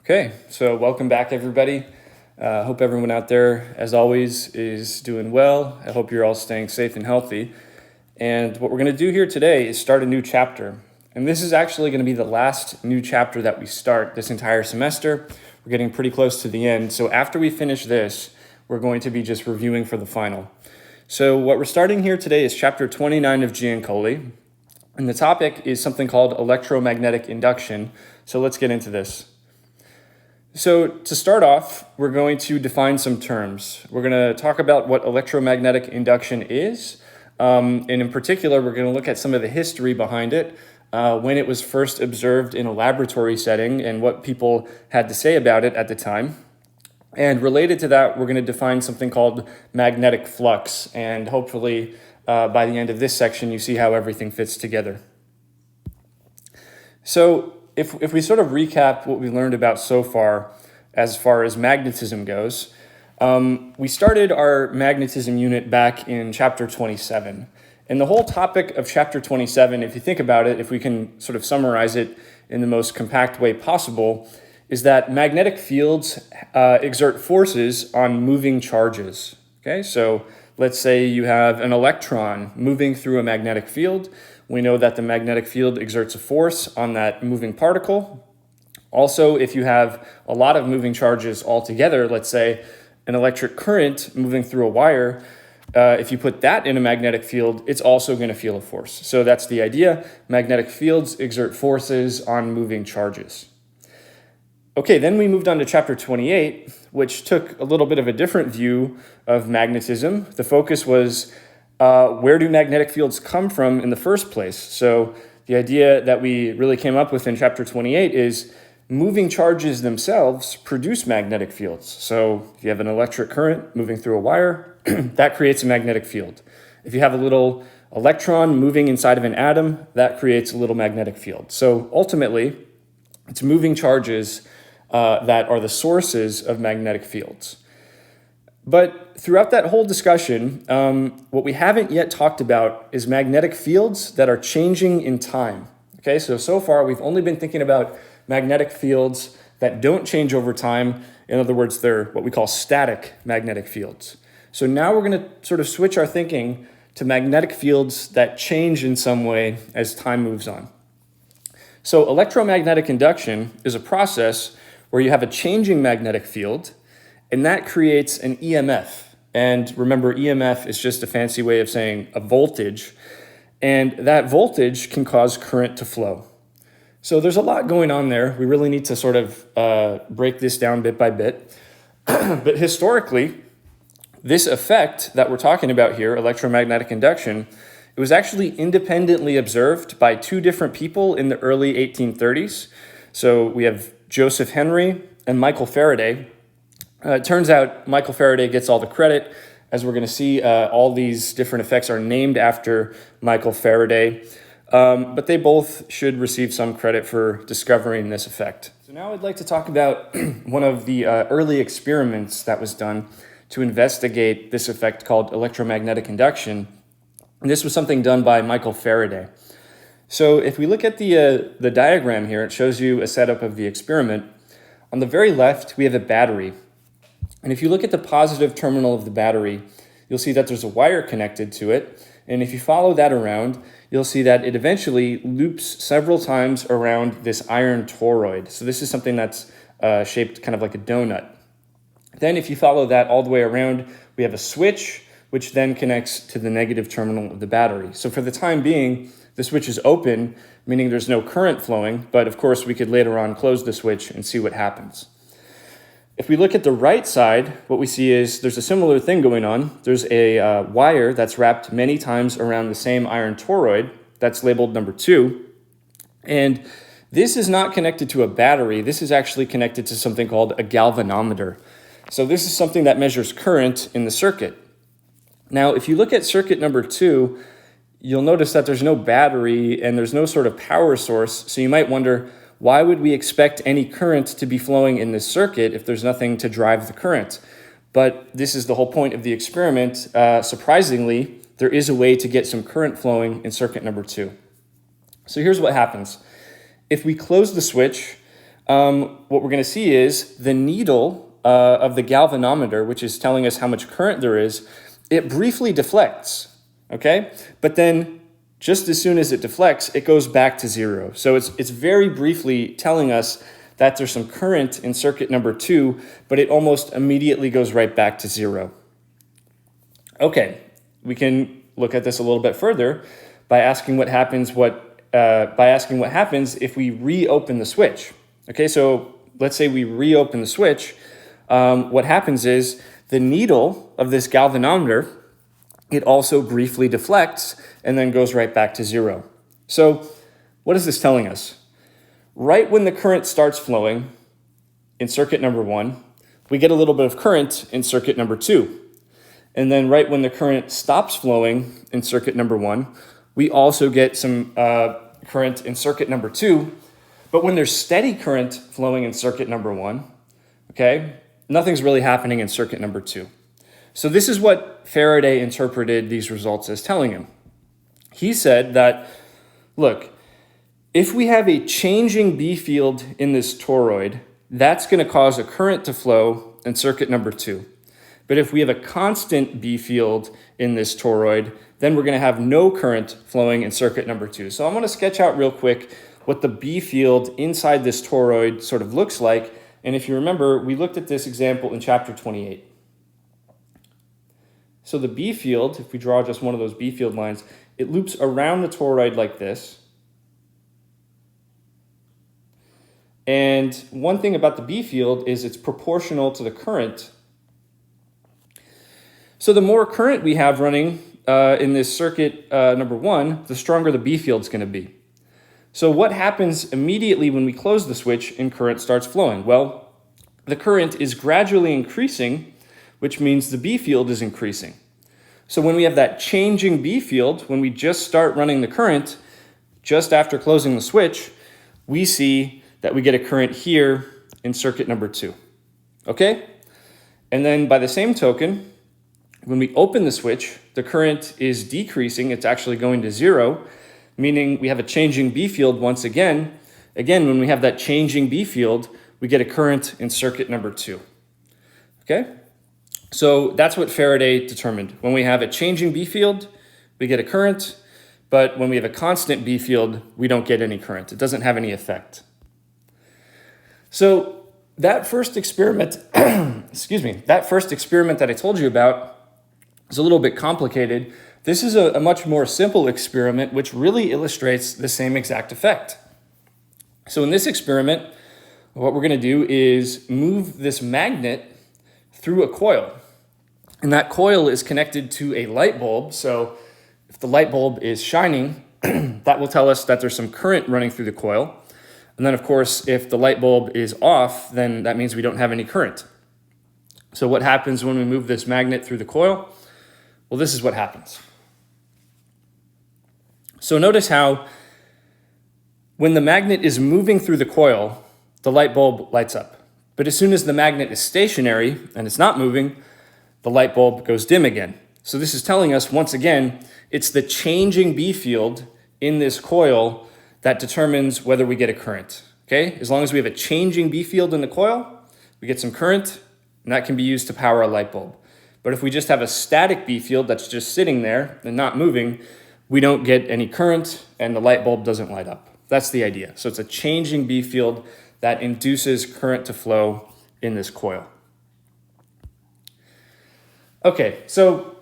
Okay, so welcome back, everybody. Hope everyone out there, as always, is doing well. I hope you're all staying safe and healthy. And what we're going to do here today is start a new chapter. And this is actually going to be the last new chapter that we start this entire semester. We're getting pretty close to the end. So after we finish this, we're going to be just reviewing for the final. So what we're starting here today is chapter 29 of Giancoli. And the topic is something called electromagnetic induction. So let's get into this. So to start off, we're going to define some terms. We're going to talk about what electromagnetic induction is. And in particular, we're going to look at some of the history behind it, when it was first observed in a laboratory setting and what people had to say about it at the time. And related to that, we're going to define something called magnetic flux. And hopefully by the end of this section, you see how everything fits together. So if we sort of recap what we learned about so far as magnetism goes, we started our magnetism unit back in chapter 27. And the whole topic of chapter 27, if you think about it, if we can sort of summarize it in the most compact way possible, is that magnetic fields exert forces on moving charges. Okay, so let's say you have an electron moving through a magnetic field. We know that the magnetic field exerts a force on that moving particle. Also, if you have a lot of moving charges all together, let's say an electric current moving through a wire, if you put that in a magnetic field, it's also going to feel a force. So that's the idea. Magnetic fields exert forces on moving charges. Okay, then we moved on to chapter 28, which took a little bit of a different view of magnetism. The focus was where do magnetic fields come from in the first place? So the idea that we really came up with in chapter 28 is moving charges themselves produce magnetic fields. So if you have an electric current moving through a wire, that creates a magnetic field. If you have a little electron moving inside of an atom, that creates a little magnetic field. So ultimately, it's moving charges that are the sources of magnetic fields. But throughout that whole discussion, what we haven't yet talked about is magnetic fields that are changing in time. Okay, so far we've only been thinking about magnetic fields that don't change over time. In other words, they're what we call static magnetic fields. So now we're going to sort of switch our thinking to magnetic fields that change in some way as time moves on. So electromagnetic induction is a process where you have a changing magnetic field, and that creates an EMF. And remember, EMF is just a fancy way of saying a voltage, and that voltage can cause current to flow. So there's a lot going on there. We really need to sort of break this down bit by bit. But historically, this effect that we're talking about here, electromagnetic induction, it was actually independently observed by two different people in the early 1830s. So we have Joseph Henry and Michael Faraday. It turns out Michael Faraday gets all the credit. As we're going to see, all these different effects are named after Michael Faraday. But they both should receive some credit for discovering this effect. So now I'd like to talk about one of the early experiments that was done to investigate this effect called electromagnetic induction. And this was something done by Michael Faraday. So if we look at the diagram here, it shows you a setup of the experiment. On the very left, we have a battery. And if you look at the positive terminal of the battery, you'll see that there's a wire connected to it. And if you follow that around, you'll see that it eventually loops several times around this iron toroid. So this is something that's shaped kind of like a donut. Then if you follow that all the way around, we have a switch, which then connects to the negative terminal of the battery. So for the time being, the switch is open, meaning there's no current flowing, but of course we could later on close the switch and see what happens. If we look at the right side, what we see is there's a similar thing going on. There's a wire that's wrapped many times around the same iron toroid that's labeled number 2. And this is not connected to a battery. This is actually connected to something called a galvanometer. So this is something that measures current in the circuit. Now, if you look at circuit number 2, you'll notice that there's no battery and there's no sort of power source. So you might wonder, why would we expect any current to be flowing in this circuit if there's nothing to drive the current? But this is the whole point of the experiment. Surprisingly, there is a way to get some current flowing in circuit number 2. So here's what happens. If we close the switch, what we're going to see is the needle of the galvanometer, which is telling us how much current there is, it briefly deflects, okay? But then just as soon as it deflects, it goes back to zero. So it's very briefly telling us that there's some current in circuit number 2, but it almost immediately goes right back to zero. Okay, we can look at this a little bit further by asking what happens if we reopen the switch. Okay, so let's say we reopen the switch. What happens is the needle of this galvanometer, it also briefly deflects and then goes right back to zero. So what is this telling us? Right when the current starts flowing in circuit number 1, we get a little bit of current in circuit number 2. And then right when the current stops flowing in circuit number 1, we also get some current in circuit number 2. But when there's steady current flowing in circuit number 1, okay, nothing's really happening in circuit number 2. So this is what Faraday interpreted these results as telling him. He said that, look, if we have a changing B field in this toroid, that's going to cause a current to flow in circuit number 2. But if we have a constant B field in this toroid, then we're going to have no current flowing in circuit number 2. So I'm going to sketch out real quick what the B field inside this toroid sort of looks like. And if you remember, we looked at this example in chapter 28. So the B field, if we draw just one of those B field lines, it loops around the toroid like this. And one thing about the B field is it's proportional to the current. So the more current we have running in this circuit number 1, the stronger the B field is going to be. So what happens immediately when we close the switch and current starts flowing? Well, the current is gradually increasing, which means the B field is increasing. So when we have that changing B field, when we just start running the current, just after closing the switch, we see that we get a current here in circuit number 2, okay? And then by the same token, when we open the switch, the current is decreasing. It's actually going to zero, meaning we have a changing B field once again. Again, when we have that changing B field, we get a current in circuit number 2, okay? So that's what Faraday determined. When we have a changing B field, we get a current, but when we have a constant B field, we don't get any current. It doesn't have any effect. So that first experiment, that first experiment that I told you about is a little bit complicated. This is a much more simple experiment, which really illustrates the same exact effect. So in this experiment, what we're going to do is move this magnet through a coil. And that coil is connected to a light bulb. So if the light bulb is shining, that will tell us that there's some current running through the coil. And then, of course, if the light bulb is off, then that means we don't have any current. So what happens when we move this magnet through the coil? Well, this is what happens. So notice how when the magnet is moving through the coil, the light bulb lights up. But as soon as the magnet is stationary and it's not moving, the light bulb goes dim again. So this is telling us, once again, it's the changing B field in this coil that determines whether we get a current, okay? As long as we have a changing B field in the coil, we get some current, and that can be used to power a light bulb. But if we just have a static B field that's just sitting there and not moving, we don't get any current, and the light bulb doesn't light up. That's the idea. So it's a changing B field that induces current to flow in this coil. Okay, so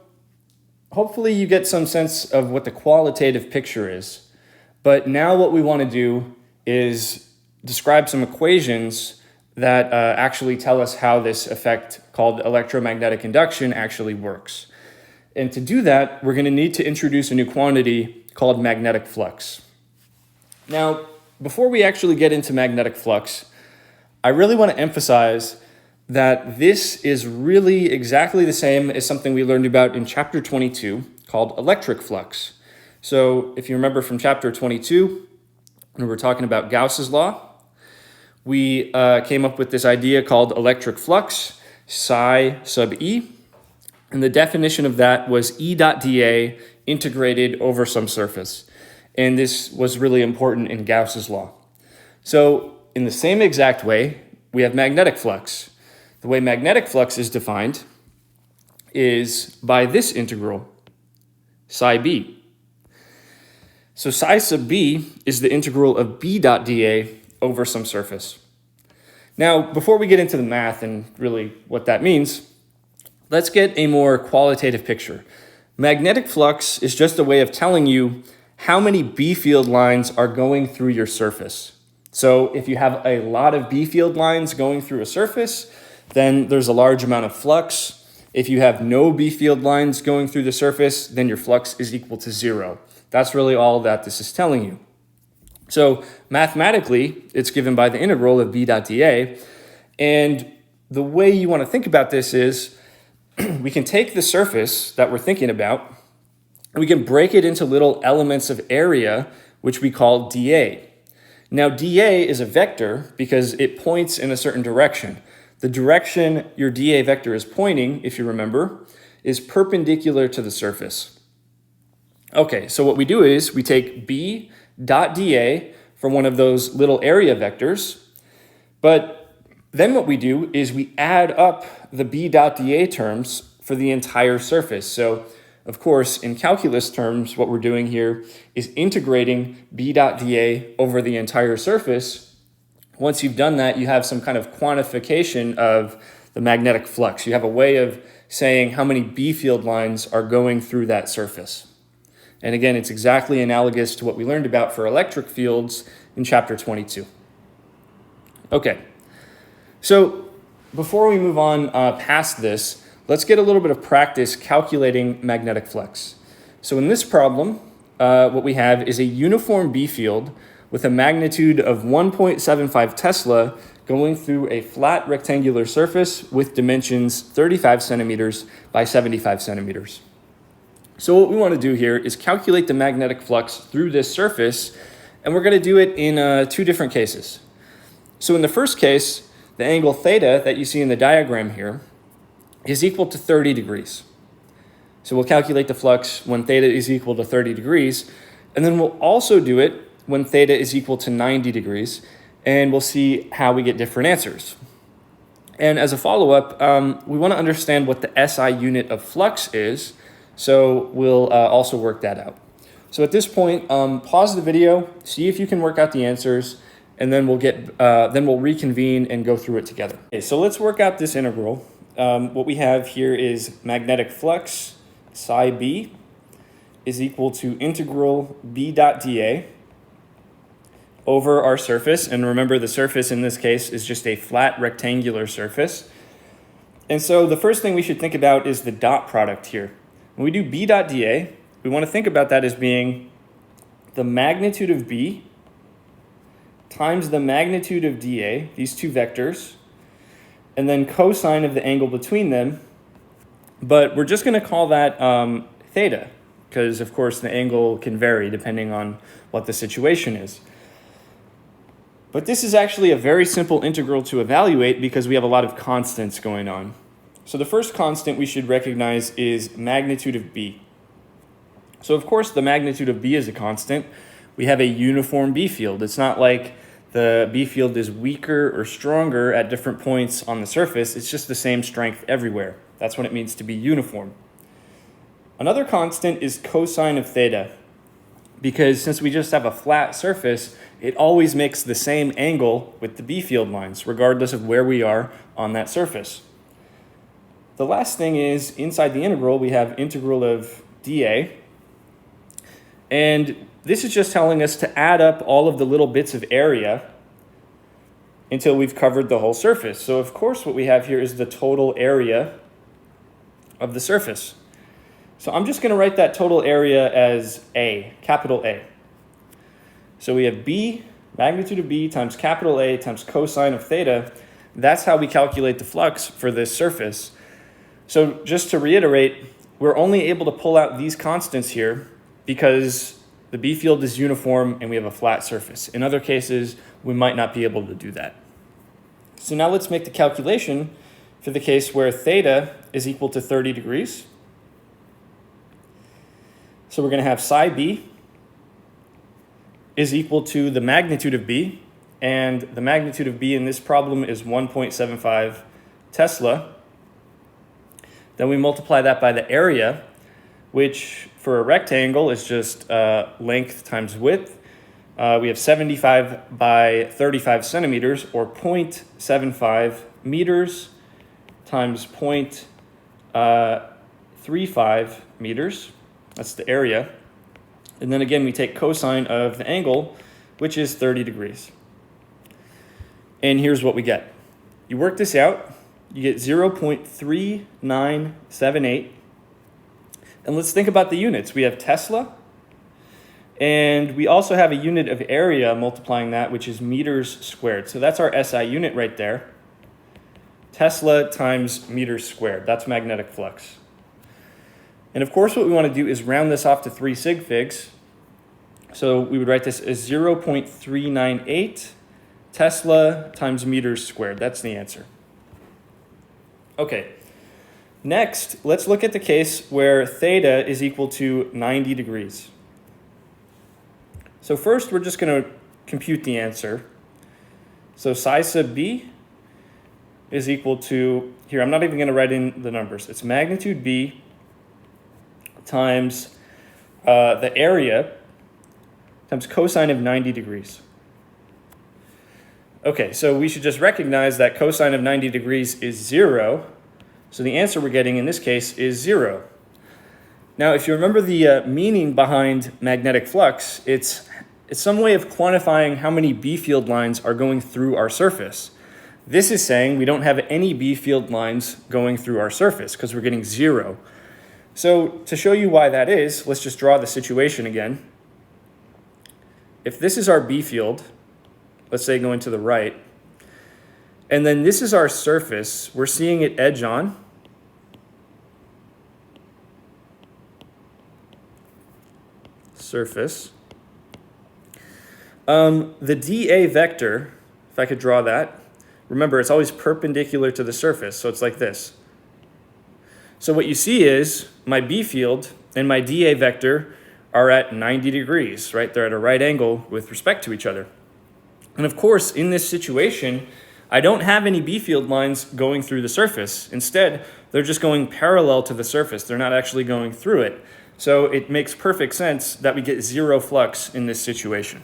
hopefully you get some sense of what the qualitative picture is. But now what we want to do is describe some equations that actually tell us how this effect called electromagnetic induction actually works. And to do that, we're going to need to introduce a new quantity called magnetic flux. Now, before we actually get into magnetic flux, I really want to emphasize that this is really exactly the same as something we learned about in chapter 22 called electric flux. So if you remember from chapter 22, when we were talking about Gauss's law, we came up with this idea called electric flux, psi sub E. And the definition of that was E dot dA integrated over some surface. And this was really important in Gauss's law. So in the same exact way, we have magnetic flux. The way magnetic flux is defined is by this integral, psi b. So psi sub b is the integral of b dot dA over some surface. Now, before we get into the math and really what that means, let's get a more qualitative picture. Magnetic flux is just a way of telling you how many B field lines are going through your surface. So if you have a lot of B field lines going through a surface, then there's a large amount of flux. If you have no B field lines going through the surface, then your flux is equal to 0. That's really all that this is telling you. So mathematically, it's given by the integral of b dot dA. And the way you want to think about this is we can take the surface that we're thinking about, and we can break it into little elements of area, which we call dA. Now, dA is a vector because it points in a certain direction. The direction your dA vector is pointing, if you remember, is perpendicular to the surface. Okay, so what we do is we take b dot dA from one of those little area vectors, but then what we do is we add up the b dot dA terms for the entire surface. So, of course, in calculus terms, what we're doing here is integrating b dot dA over the entire surface. Once you've done that, you have some kind of quantification of the magnetic flux. You have a way of saying how many B field lines are going through that surface. And again, it's exactly analogous to what we learned about for electric fields in chapter 22. Okay, so before we move on past this, let's get a little bit of practice calculating magnetic flux. So in this problem, what we have is a uniform B field with a magnitude of 1.75 Tesla going through a flat rectangular surface with dimensions 35 centimeters by 75 centimeters. So what we want to do here is calculate the magnetic flux through this surface, and we're going to do it in two different cases. So in the first case, the angle theta that you see in the diagram here is equal to 30 degrees. So we'll calculate the flux when theta is equal to 30 degrees, and then we'll also do it when theta is equal to 90 degrees, and we'll see how we get different answers. And as a follow-up, we want to understand what the SI unit of flux is, so we'll also work that out. So at this point, pause the video, see if you can work out the answers, and then we'll reconvene and go through it together. Okay, so let's work out this integral. What we have here is magnetic flux, psi b, is equal to integral b dot dA over our surface. And remember, the surface in this case is just a flat rectangular surface. And so the first thing we should think about is the dot product here. When we do b dot dA, we want to think about that as being the magnitude of b times the magnitude of dA, these two vectors, and then cosine of the angle between them. But we're just going to call that theta, because of course the angle can vary depending on what the situation is. But this is actually a very simple integral to evaluate because we have a lot of constants going on. So the first constant we should recognize is magnitude of B. So of course the magnitude of B is a constant. We have a uniform B field. It's not like the B field is weaker or stronger at different points on the surface. It's just the same strength everywhere. That's what it means to be uniform. Another constant is cosine of theta, because since we just have a flat surface, it always makes the same angle with the B field lines, regardless of where we are on that surface. The last thing is, inside the integral, we have integral of dA, and this is just telling us to add up all of the little bits of area until we've covered the whole surface. So of course what we have here is the total area of the surface. So I'm just going to write that total area as A, capital A. So we have B, magnitude of B times capital A times cosine of theta. That's how we calculate the flux for this surface. So just to reiterate, we're only able to pull out these constants here because the B field is uniform and we have a flat surface. In other cases, we might not be able to do that. So now let's make the calculation for the case where theta is equal to 30 degrees. So we're going to have psi b is equal to the magnitude of B, and the magnitude of B in this problem is 1.75 Tesla. Then we multiply that by the area, which for a rectangle is just length times width. We have 75 by 35 centimeters, or 0.75 meters times 0.35 meters. That's the area. And then again, we take cosine of the angle, which is 30 degrees. And here's what we get. You work this out, you get 0.3978. And let's think about the units. We have Tesla, and we also have a unit of area multiplying that, which is meters squared. So that's our SI unit right there. Tesla times meters squared. That's magnetic flux. And of course, what we want to do is round this off to 3 sig figs. So we would write this as 0.398 Tesla times meters squared. That's the answer. Okay. Next, let's look at the case where theta is equal to 90 degrees. So first, we're just going to compute the answer. So psi sub b is equal to, here, I'm not even going to write in the numbers. It's magnitude b times the area times cosine of 90 degrees. Okay, so we should just recognize that cosine of 90 degrees is 0. So the answer we're getting in this case is 0. Now, if you remember the meaning behind magnetic flux, it's some way of quantifying how many B field lines are going through our surface. This is saying we don't have any B field lines going through our surface because we're getting 0. So to show you why that is, let's just draw the situation again. If this is our B field, let's say going to the right, and then this is our surface, we're seeing it edge on. Surface. The dA vector, if I could draw that, remember it's always perpendicular to the surface, so it's like this. So what you see is my B field and my dA vector are at 90 degrees, right? They're at a right angle with respect to each other. And of course, in this situation, I don't have any B field lines going through the surface. Instead, they're just going parallel to the surface. They're not actually going through it. So it makes perfect sense that we get 0 flux in this situation.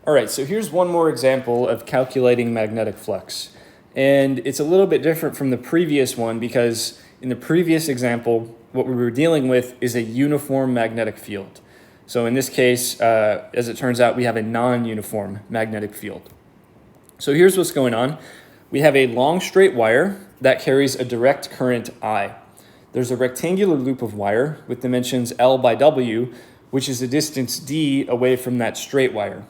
All right, so here's one more example of calculating magnetic flux. And it's a little bit different from the previous one because in the previous example, what we were dealing with is a uniform magnetic field. So in this case, as it turns out, we have a non-uniform magnetic field. So here's what's going on. We have a long straight wire that carries a direct current I. There's a rectangular loop of wire with dimensions L by W, which is a distance D away from that straight wire.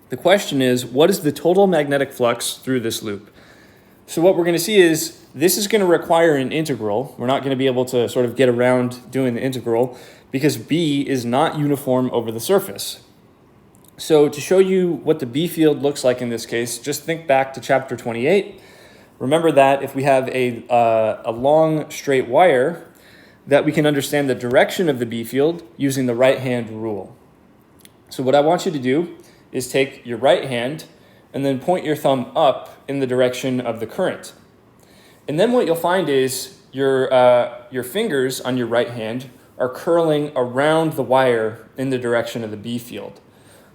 The question is, what is the total magnetic flux through this loop? So what we're going to see is this is going to require an integral. We're not going to be able to sort of get around doing the integral because B is not uniform over the surface. So to show you what the B field looks like in this case, just think back to chapter 28. Remember that if we have a long straight wire, that we can understand the direction of the B field using the right-hand rule. So what I want you to do is take your right hand and then point your thumb up in the direction of the current. And then what you'll find is your fingers on your right hand are curling around the wire in the direction of the B field.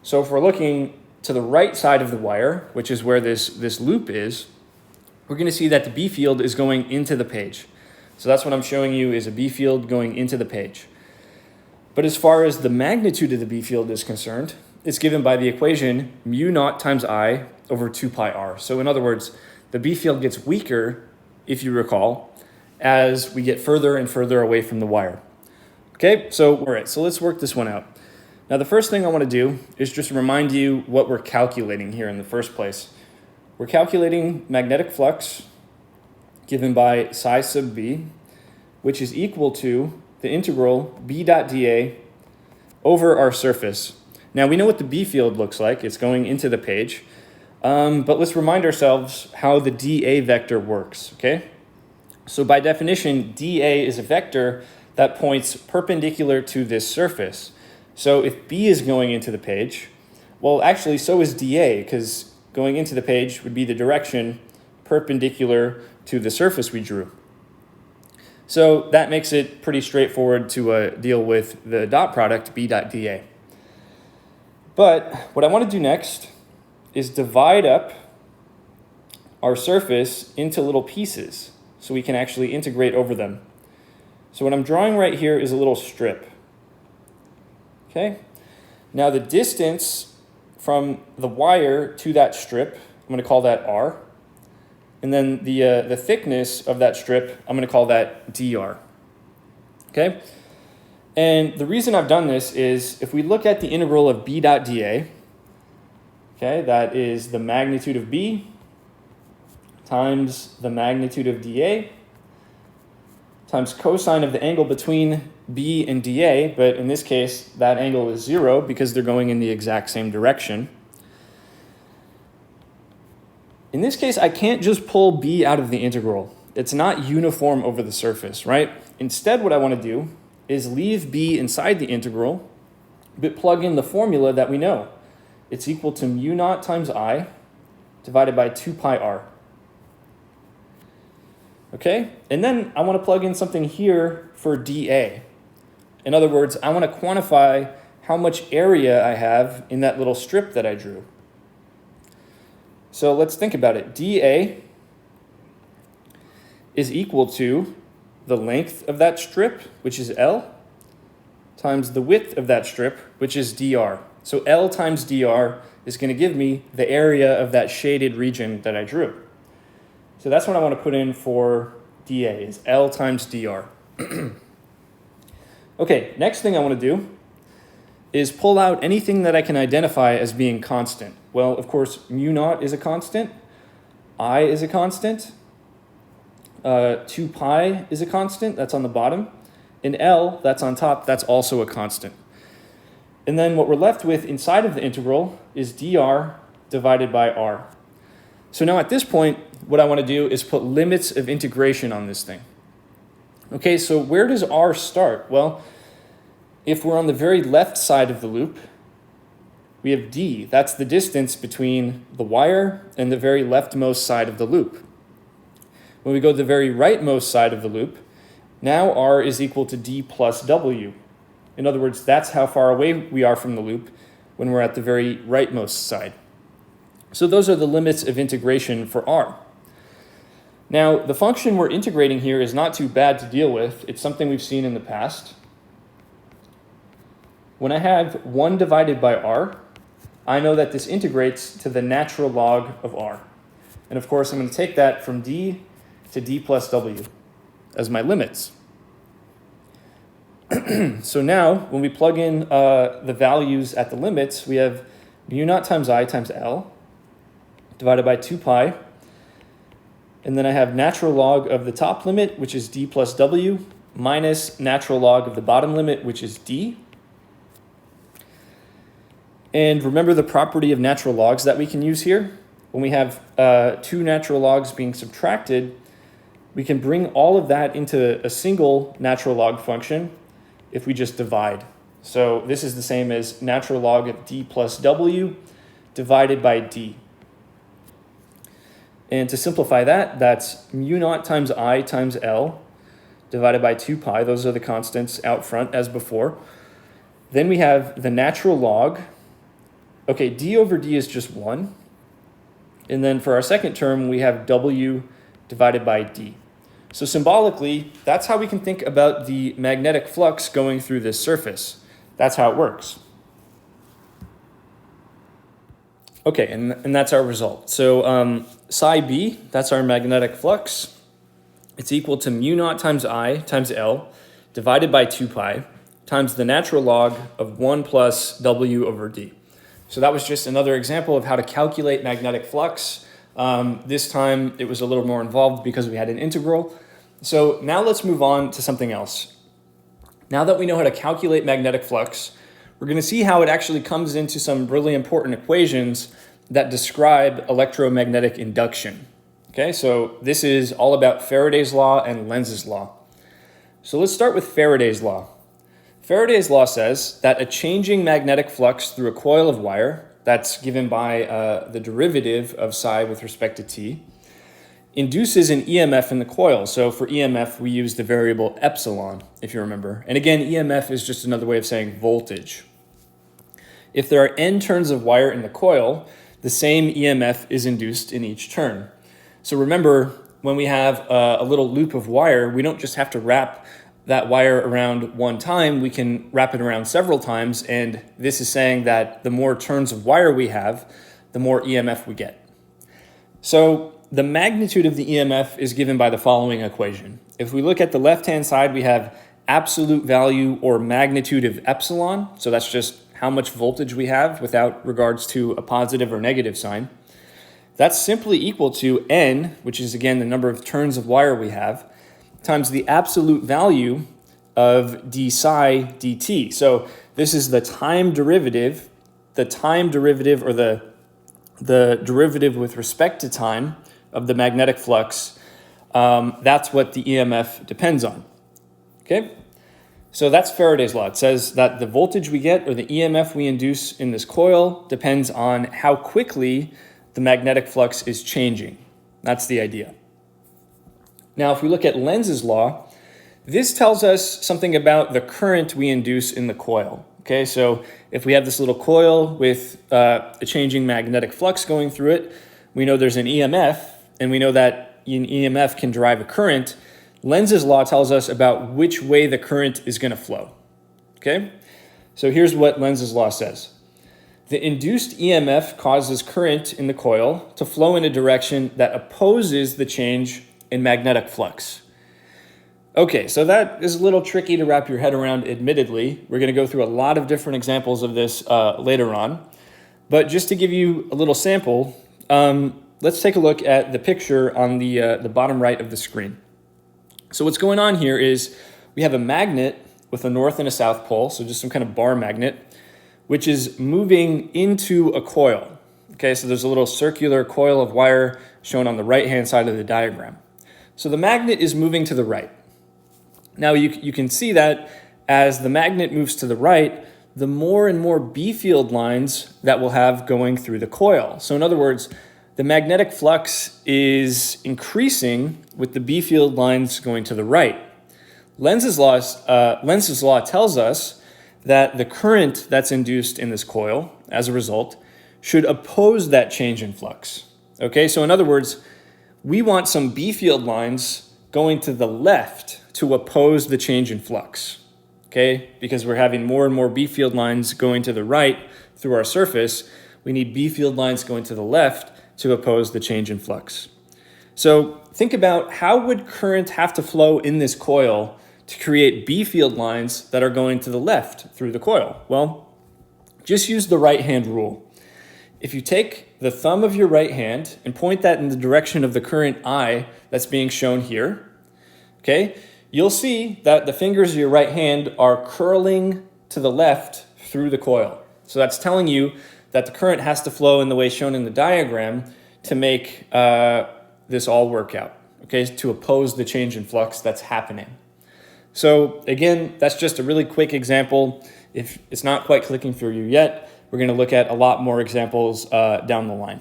So if we're looking to the right side of the wire, which is where this loop is, we're going to see that the B field is going into the page. So that's what I'm showing you is a B field going into the page. But as far as the magnitude of the B field is concerned, it's given by the equation mu naught times I over 2 pi r. So in other words, the B field gets weaker, if you recall, as we get further and further away from the wire. Okay, so all right, so let's work this one out. Now the first thing I want to do is just remind you what we're calculating here in the first place. We're calculating magnetic flux given by psi sub b, which is equal to the integral b dot dA over our surface. Now we know what the B field looks like. It's going into the page. But let's remind ourselves how the dA vector works, okay? So by definition, dA is a vector that points perpendicular to this surface. So if B is going into the page, Well, actually, so is dA, because going into the page would be the direction perpendicular to the surface we drew. So that makes it pretty straightforward to deal with the dot product B dot dA. But what I want to do next is divide up our surface into little pieces so we can actually integrate over them. So what I'm drawing right here is a little strip. Okay? Now the distance from the wire to that strip, I'm going to call that R. And then the thickness of that strip, I'm going to call that dr. Okay? And the reason I've done this is if we look at the integral of B dot dA, okay, that is the magnitude of B times the magnitude of dA times cosine of the angle between B and dA, but in this case, that angle is 0 because they're going in the exact same direction. In this case, I can't just pull B out of the integral. It's not uniform over the surface, right? Instead, what I want to do is leave B inside the integral, but plug in the formula that we know. It's equal to mu naught times I divided by 2 pi r. Okay? And then I want to plug in something here for dA. In other words, I want to quantify how much area I have in that little strip that I drew. So let's think about it. dA is equal to the length of that strip, which is L, times the width of that strip, which is dr. So L times dr is going to give me the area of that shaded region that I drew. So that's what I want to put in for dA, is L times dr. Okay, next thing I want to do is pull out anything that I can identify as being constant. Well, of course, mu naught is a constant, I is a constant, 2 pi is a constant, that's on the bottom, and L, that's on top, that's also a constant. And then what we're left with inside of the integral is dr divided by r. So now at this point, what I want to do is put limits of integration on this thing. Okay, so where does r start? Well, if we're on the very left side of the loop, we have d. That's the distance between the wire and the very leftmost side of the loop. When we go to the very rightmost side of the loop, now r is equal to d plus w. In other words, that's how far away we are from the loop when we're at the very rightmost side. So those are the limits of integration for r. Now, the function we're integrating here is not too bad to deal with. It's something we've seen in the past. When I have 1 divided by r, I know that this integrates to the natural log of r. And of course, I'm going to take that from d to d plus w as my limits. So now, when we plug in the values at the limits, we have mu naught times I times L divided by 2 pi. And then I have natural log of the top limit, which is d plus w, minus natural log of the bottom limit, which is d. And remember the property of natural logs that we can use here? When we have 2 natural logs being subtracted, we can bring all of that into a single natural log function if we just divide. So this is the same as natural log of d plus w divided by d. And to simplify that, that's mu naught times I times L divided by 2 pi. Those are the constants out front as before. Then we have the natural log. Okay, d over d is just 1. And then for our second term, we have w divided by d. So symbolically, that's how we can think about the magnetic flux going through this surface. That's how it works. Okay, and that's our result. So psi b, that's our magnetic flux. It's equal to mu naught times I times L divided by 2 pi times the natural log of 1 plus w over d. So that was just another example of how to calculate magnetic flux. This time it was a little more involved because we had an integral. So now let's move on to something else. Now that we know how to calculate magnetic flux, we're going to see how it actually comes into some really important equations that describe electromagnetic induction. Okay, so this is all about Faraday's law and Lenz's law. So let's start with Faraday's law. Faraday's law says that a changing magnetic flux through a coil of wire that's given by the derivative of psi with respect to t, induces an EMF in the coil. So for EMF, we use the variable epsilon, if you remember. And again, EMF is just another way of saying voltage. If there are n turns of wire in the coil, the same EMF is induced in each turn. So remember, when we have a little loop of wire, we don't just have to wrap that wire around one time, we can wrap it around several times, and this is saying that the more turns of wire we have, the more EMF we get. So the magnitude of the EMF is given by the following equation. If we look at the left-hand side, we have absolute value or magnitude of epsilon, so that's just how much voltage we have without regards to a positive or negative sign. That's simply equal to N, which is again the number of turns of wire we have, times the absolute value of d psi dt. So this is the time derivative or the derivative with respect to time of the magnetic flux. That's what the EMF depends on. Okay? So that's Faraday's law. It says that the voltage we get or the EMF we induce in this coil depends on how quickly the magnetic flux is changing. That's the idea. Now, if we look at Lenz's law, this tells us something about the current we induce in the coil. Okay, so if we have this little coil with a changing magnetic flux going through it, we know there's an EMF, and we know that an EMF can drive a current. Lenz's law tells us about which way the current is going to flow. Okay, so here's what Lenz's law says. The induced EMF causes current in the coil to flow in a direction that opposes the change in magnetic flux. Okay, so that is a little tricky to wrap your head around, admittedly. We're going to go through a lot of different examples of this later on. But just to give you a little sample, let's take a look at the picture on the bottom right of the screen. So what's going on here is we have a magnet with a north and a south pole, so just some kind of bar magnet, which is moving into a coil. Okay, so there's a little circular coil of wire shown on the right-hand side of the diagram. So the magnet is moving to the right. Now you can see that as the magnet moves to the right, the more and more B field lines that we'll have going through the coil. So in other words, the magnetic flux is increasing with the B field lines going to the right. Lenz's law tells us that the current that's induced in this coil, as a result, should oppose that change in flux. Okay, so in other words, we want some B field lines going to the left to oppose the change in flux, okay? Because we're having more and more B field lines going to the right through our surface, we need B field lines going to the left to oppose the change in flux. So think about how would current have to flow in this coil to create B field lines that are going to the left through the coil? Well, just use the right-hand rule. If you take the thumb of your right hand and point that in the direction of the current I that's being shown here, okay, you'll see that the fingers of your right hand are curling to the left through the coil. So that's telling you that the current has to flow in the way shown in the diagram to make this all work out, okay, to oppose the change in flux that's happening. So again, that's just a really quick example. If it's not quite clicking through you yet, we're going to look at a lot more examples down the line.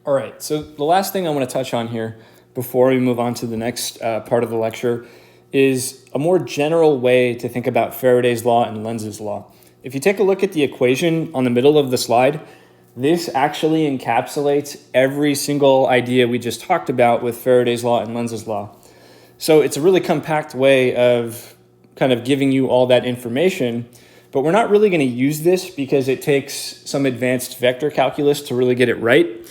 All right, so the last thing I want to touch on here before we move on to the next part of the lecture is a more general way to think about Faraday's law and Lenz's law. If you take a look at the equation on the middle of the slide, this actually encapsulates every single idea we just talked about with Faraday's law and Lenz's law. So it's a really compact way of kind of giving you all that information, but we're not really going to use this because it takes some advanced vector calculus to really get it right.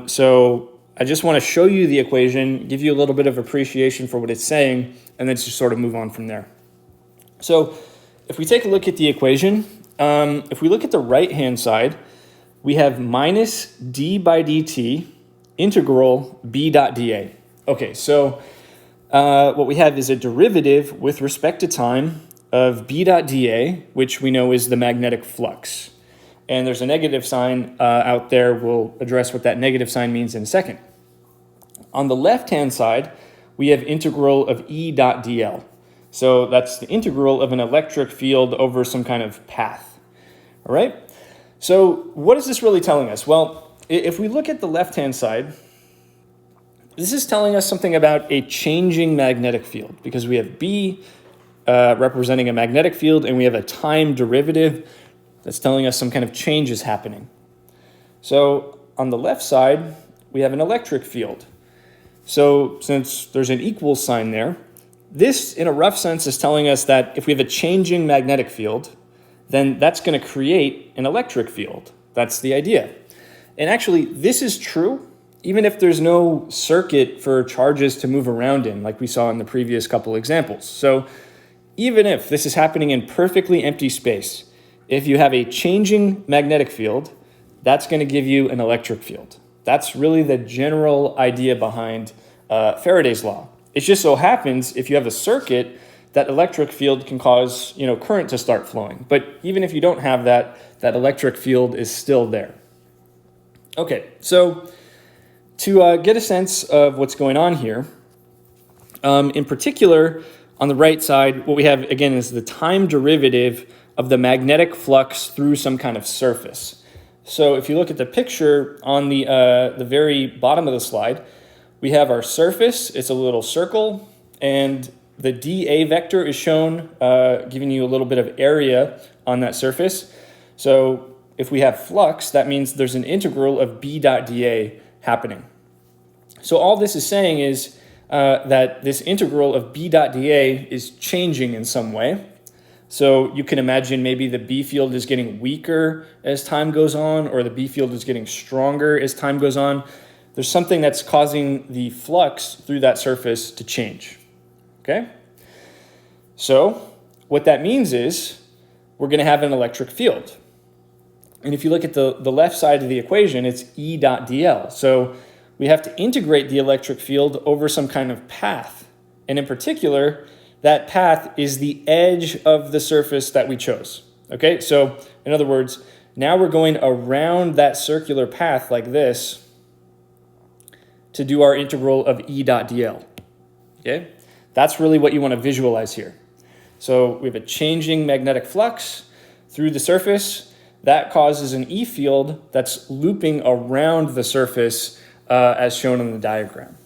So I just want to show you the equation, give you a little bit of appreciation for what it's saying, and then just sort of move on from there. So if we take a look at the equation, if we look at the right-hand side, we have minus d by dt integral b dot dA. Okay, so what we have is a derivative with respect to time of b dot dA, which we know is the magnetic flux. And there's a negative sign out there. We'll address what that negative sign means in a second. On the left-hand side, we have integral of E dot dL. So that's the integral of an electric field over some kind of path. All right? So what is this really telling us? Well, if we look at the left-hand side, this is telling us something about a changing magnetic field, because we have B representing a magnetic field, and we have a time derivative that's telling us some kind of change is happening. So on the left side, we have an electric field. So since there's an equal sign there, this, in a rough sense, is telling us that if we have a changing magnetic field, then that's going to create an electric field. That's the idea. And actually, this is true even if there's no circuit for charges to move around in, like we saw in the previous couple examples. So even if this is happening in perfectly empty space, if you have a changing magnetic field, that's going to give you an electric field. That's really the general idea behind Faraday's law. It just so happens if you have a circuit, that electric field can cause current to start flowing. But even if you don't have that, that electric field is still there. Okay, so to get a sense of what's going on here, in particular, on the right side, what we have, again, is the time derivative of the magnetic flux through some kind of surface. So if you look at the picture on the very bottom of the slide, we have our surface. It's a little circle, and the dA vector is shown, giving you a little bit of area on that surface. So if we have flux, that means there's an integral of B dot dA happening. So all this is saying is that this integral of B dot dA is changing in some way. So you can imagine maybe the B field is getting weaker as time goes on, or the B field is getting stronger as time goes on. There's something that's causing the flux through that surface to change. Okay? So what that means is we're going to have an electric field. And if you look at the left side of the equation, it's E dot dl. So we have to integrate the electric field over some kind of path. And in particular, that path is the edge of the surface that we chose. Okay? So in other words, now we're going around that circular path like this to do our integral of E dot dl. Okay? That's really what you want to visualize here. So we have a changing magnetic flux through the surface. That causes an E field that's looping around the surface as shown in the diagram.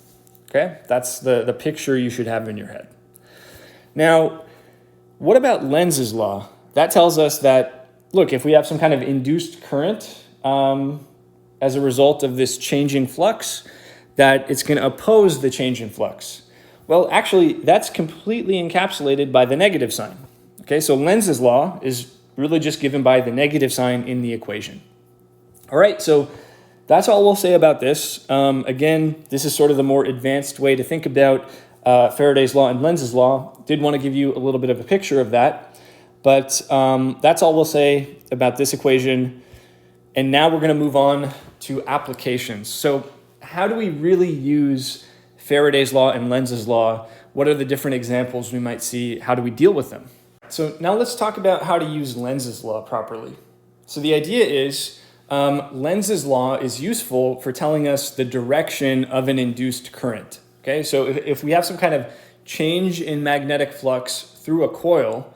Okay? That's the picture you should have in your head. Now, what about Lenz's law? That tells us that, look, if we have some kind of induced current as a result of this changing flux, that it's going to oppose the change in flux. Well, actually, that's completely encapsulated by the negative sign. Okay, so Lenz's law is really just given by the negative sign in the equation. All right, so that's all we'll say about this. Again, this is sort of the more advanced way to think about Faraday's law and Lenz's law. Did want to give you a little bit of a picture of that, but that's all we'll say about this equation. And now we're going to move on to applications. So how do we really use Faraday's law and Lenz's law? What are the different examples we might see? How do we deal with them? So now let's talk about how to use Lenz's law properly. So the idea is Lenz's law is useful for telling us the direction of an induced current. Okay, so if we have some kind of change in magnetic flux through a coil,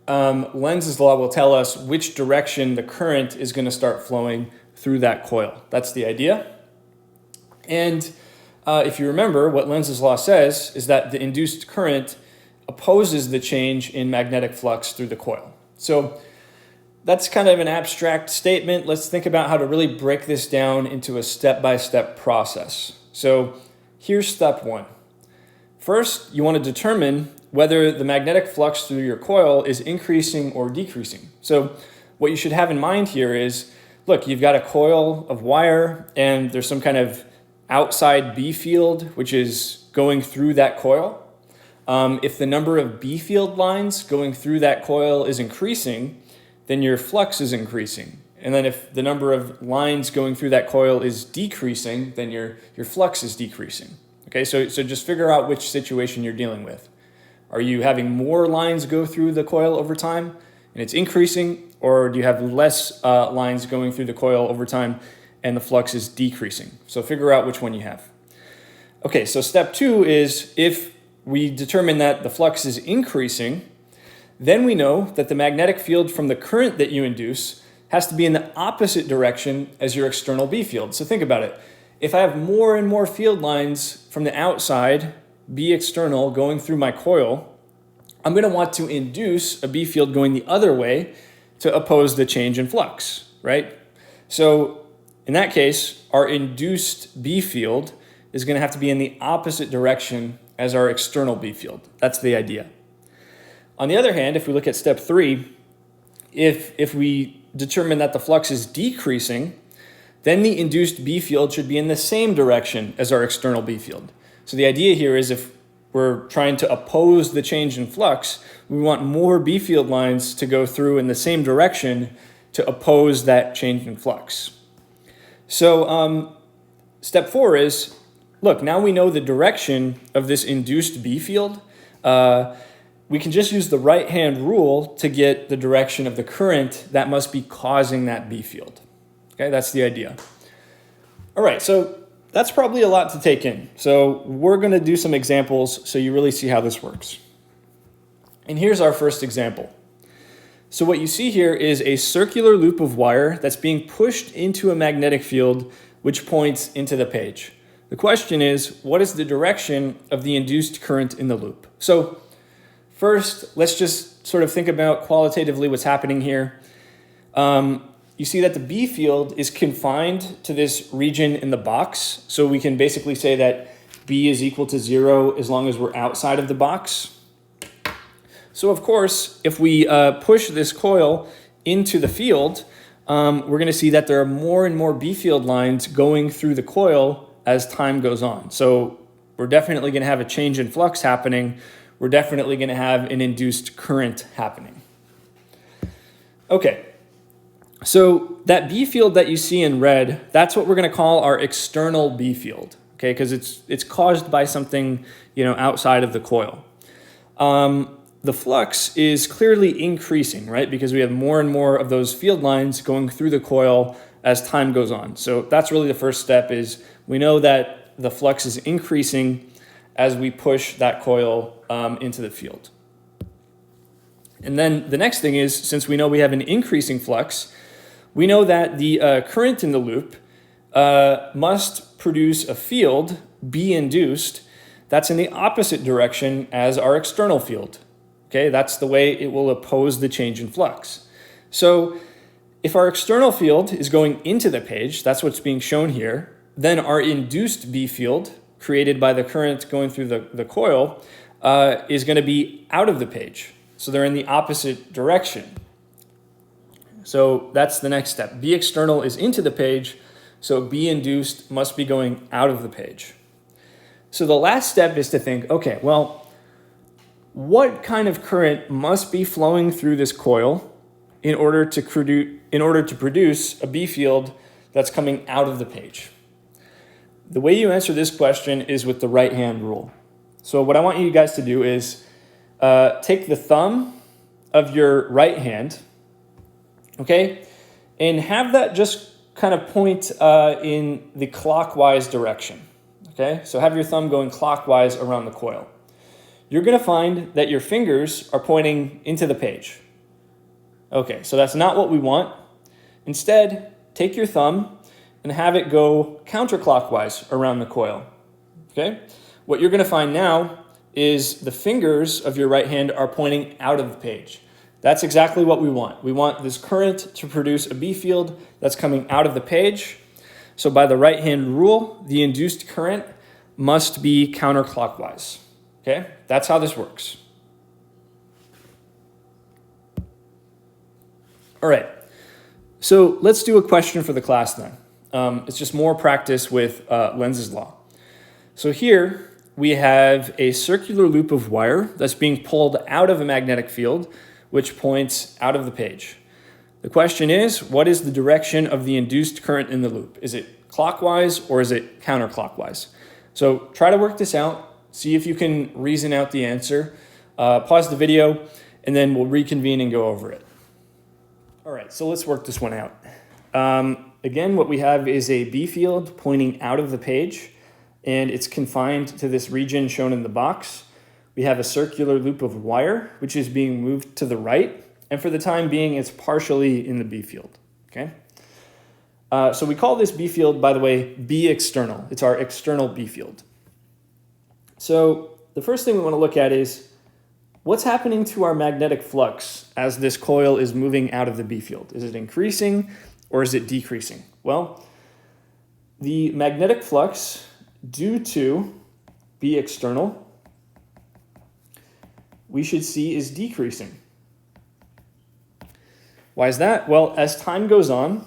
Lenz's law will tell us which direction the current is going to start flowing through that coil. That's the idea. And if you remember, what Lenz's law says is that the induced current opposes the change in magnetic flux through the coil. So that's kind of an abstract statement. Let's think about how to really break this down into a step-by-step process. So here's step one. First, you want to determine whether the magnetic flux through your coil is increasing or decreasing. So what you should have in mind here is, look, you've got a coil of wire and there's some kind of outside B field which is going through that coil. If the number of B field lines going through that coil is increasing, then your flux is increasing. And then if the number of lines going through that coil is decreasing, then your flux is decreasing. Okay, so just figure out which situation you're dealing with. Are you having more lines go through the coil over time and it's increasing, or do you have less lines going through the coil over time and the flux is decreasing? So figure out which one you have. Okay, so step two is if we determine that the flux is increasing, then we know that the magnetic field from the current that you induce has to be in the opposite direction as your external B field. So think about it. If I have more and more field lines from the outside, B external, going through my coil, I'm going to want to induce a B field going the other way to oppose the change in flux, right? So in that case, our induced B field is going to have to be in the opposite direction as our external B field. That's the idea. On the other hand, if we look at step 3, if we determine that the flux is decreasing, then the induced B field should be in the same direction as our external B field. So the idea here is if we're trying to oppose the change in flux, we want more B field lines to go through in the same direction to oppose that change in flux. So step 4 is, look, now we know the direction of this induced B field. We can just use the right-hand rule to get the direction of the current that must be causing that B field. Okay, that's the idea. All right, so that's probably a lot to take in. So we're going to do some examples so you really see how this works. And here's our first example. So what you see here is a circular loop of wire that's being pushed into a magnetic field which points into the page. The question is, what is the direction of the induced current in the loop? So first, let's just sort of think about qualitatively what's happening here. You see that the B field is confined to this region in the box. So we can basically say that B is equal to 0 as long as we're outside of the box. So of course, if we push this coil into the field, we're going to see that there are more and more B field lines going through the coil as time goes on. So we're definitely going to have a change in flux happening. We're definitely going to have an induced current happening. Okay, so that B field that you see in red, that's what we're going to call our external B field, okay, because it's caused by something, outside of the coil. The flux is clearly increasing, right, because we have more and more of those field lines going through the coil as time goes on. So that's really the first step, is we know that the flux is increasing as we push that coil into the field. And then the next thing is, since we know we have an increasing flux, we know that the current in the loop must produce a field, B induced, that's in the opposite direction as our external field. Okay, that's the way it will oppose the change in flux. So if our external field is going into the page, that's what's being shown here, then our induced B field, created by the current going through the coil, is going to be out of the page. So they're in the opposite direction. So that's the next step. B external is into the page, so B induced must be going out of the page. So the last step is to think, okay, well, what kind of current must be flowing through this coil in order to produce a B field that's coming out of the page? The way you answer this question is with the right-hand rule. So what I want you guys to do is take the thumb of your right hand, okay, and have that just kind of point in the clockwise direction, okay? So have your thumb going clockwise around the coil. You're going to find that your fingers are pointing into the page. Okay, so that's not what we want. Instead, take your thumb and have it go counterclockwise around the coil. Okay? What you're going to find now is the fingers of your right hand are pointing out of the page. That's exactly what we want. We want this current to produce a B field that's coming out of the page. So by the right-hand rule, the induced current must be counterclockwise. Okay? That's how this works. All right. So let's do a question for the class then. It's just more practice with Lenz's law. So here we have a circular loop of wire that's being pulled out of a magnetic field, which points out of the page. The question is, what is the direction of the induced current in the loop? Is it clockwise or is it counterclockwise? So try to work this out. See if you can reason out the answer. Pause the video, and then we'll reconvene and go over it. All right, so let's work this one out. Again, what we have is a B field pointing out of the page, and it's confined to this region shown in the box. We have a circular loop of wire, which is being moved to the right, and for the time being, it's partially in the B field. okay? So we call this B field, by the way, B external. It's our external B field. So the first thing we want to look at is what's happening to our magnetic flux as this coil is moving out of the B field. Is it increasing or is it decreasing? Well, the magnetic flux due to B external, we should see is decreasing. Why is that? Well, as time goes on,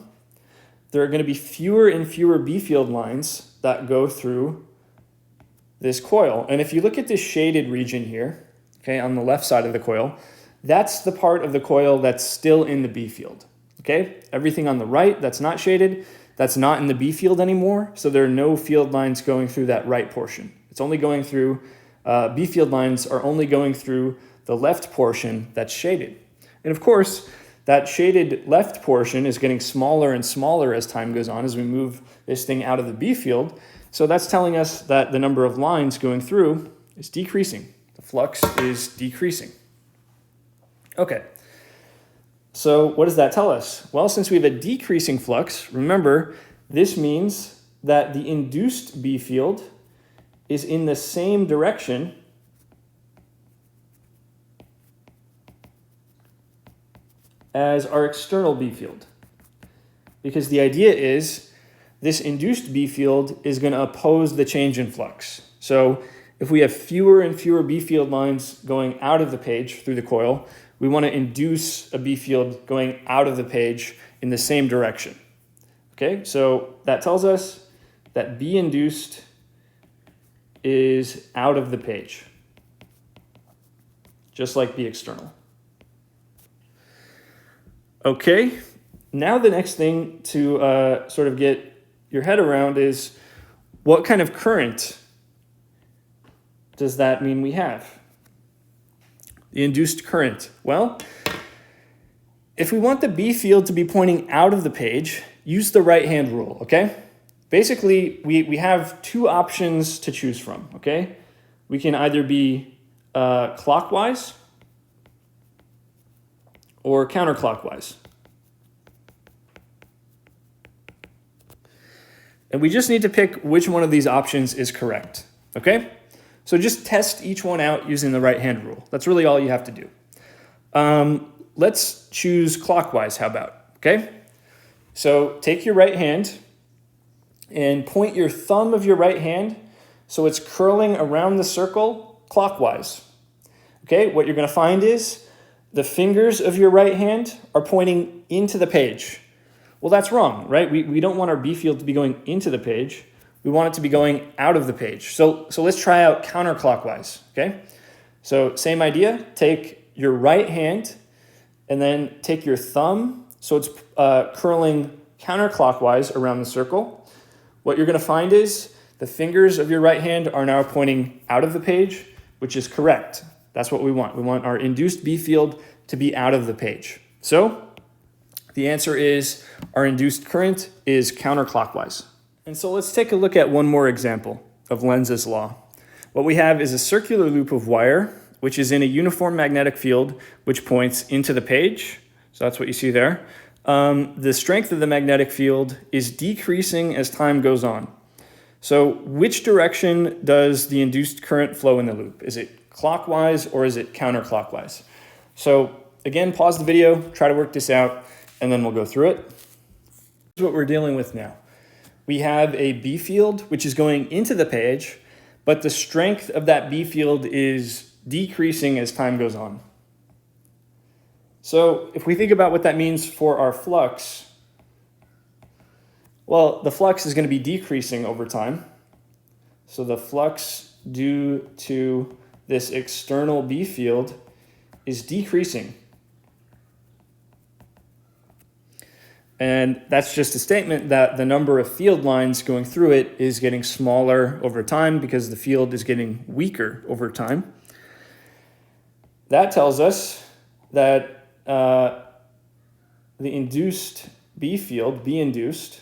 there are going to be fewer and fewer B field lines that go through this coil. And if you look at this shaded region here, okay, on the left side of the coil, that's the part of the coil that's still in the B field. Okay, everything on the right that's not shaded, that's not in the B field anymore. So there are no field lines going through that right portion. It's only going through, B field lines are only going through the left portion that's shaded. And of course, that shaded left portion is getting smaller and smaller as time goes on as we move this thing out of the B field. So that's telling us that the number of lines going through is decreasing. The flux is decreasing. Okay, so what does that tell us? Well, since we have a decreasing flux, remember, this means that the induced B field is in the same direction as our external B field. Because the idea is this induced B field is going to oppose the change in flux. So if we have fewer and fewer B field lines going out of the page through the coil, we want to induce a B field going out of the page in the same direction. Okay, so that tells us that B induced is out of the page, just like B external. Okay, now the next thing to sort of get your head around is what kind of current does that mean we have? The induced current. Well, if we want the B field to be pointing out of the page, use the right-hand rule, okay? Basically, we have two options to choose from, okay? We can either be clockwise or counterclockwise. And we just need to pick which one of these options is correct, okay? So just test each one out using the right-hand rule. That's really all you have to do. Let's choose clockwise, how about, okay? So take your right hand and point your thumb of your right hand so it's curling around the circle clockwise. Okay, what you're going to find is the fingers of your right hand are pointing into the page. Well, that's wrong, right? We don't want our B field to be going into the page. We want it to be going out of the page. So let's try out counterclockwise, okay? So same idea, take your right hand and then take your thumb so it's curling counterclockwise around the circle. What you're going to find is the fingers of your right hand are now pointing out of the page, which is correct. That's what we want. We want our induced B field to be out of the page. So the answer is our induced current is counterclockwise. And so let's take a look at one more example of Lenz's law. What we have is a circular loop of wire, which is in a uniform magnetic field, which points into the page. So that's what you see there. The strength of the magnetic field is decreasing as time goes on. So which direction does the induced current flow in the loop? Is it clockwise or is it counterclockwise? So again, pause the video, try to work this out, and then we'll go through it. Here's what we're dealing with now. We have a B field, which is going into the page, but the strength of that B field is decreasing as time goes on. So if we think about what that means for our flux, well, the flux is going to be decreasing over time. So the flux due to this external B field is decreasing. And that's just a statement that the number of field lines going through it is getting smaller over time because the field is getting weaker over time. That tells us that the induced B field, B induced,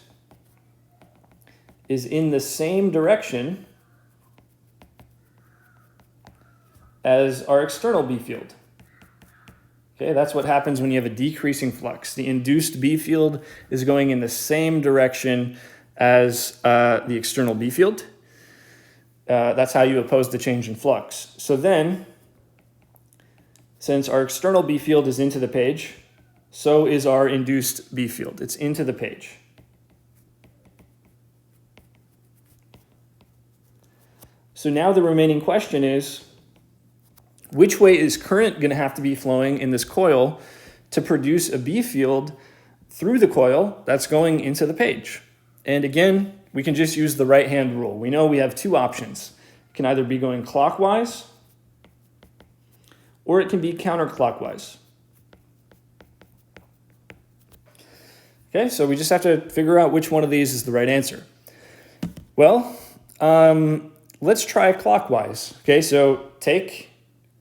is in the same direction as our external B field. Okay, that's what happens when you have a decreasing flux. The induced B field is going in the same direction as the external B field. That's how you oppose the change in flux. So then, since our external B field is into the page, so is our induced B field. It's into the page. So now the remaining question is, which way is current going to have to be flowing in this coil to produce a B field through the coil that's going into the page? And again, we can just use the right-hand rule. We know we have two options. It can either be going clockwise or it can be counterclockwise. Okay, so we just have to figure out which one of these is the right answer. Well, let's try clockwise. Okay, so take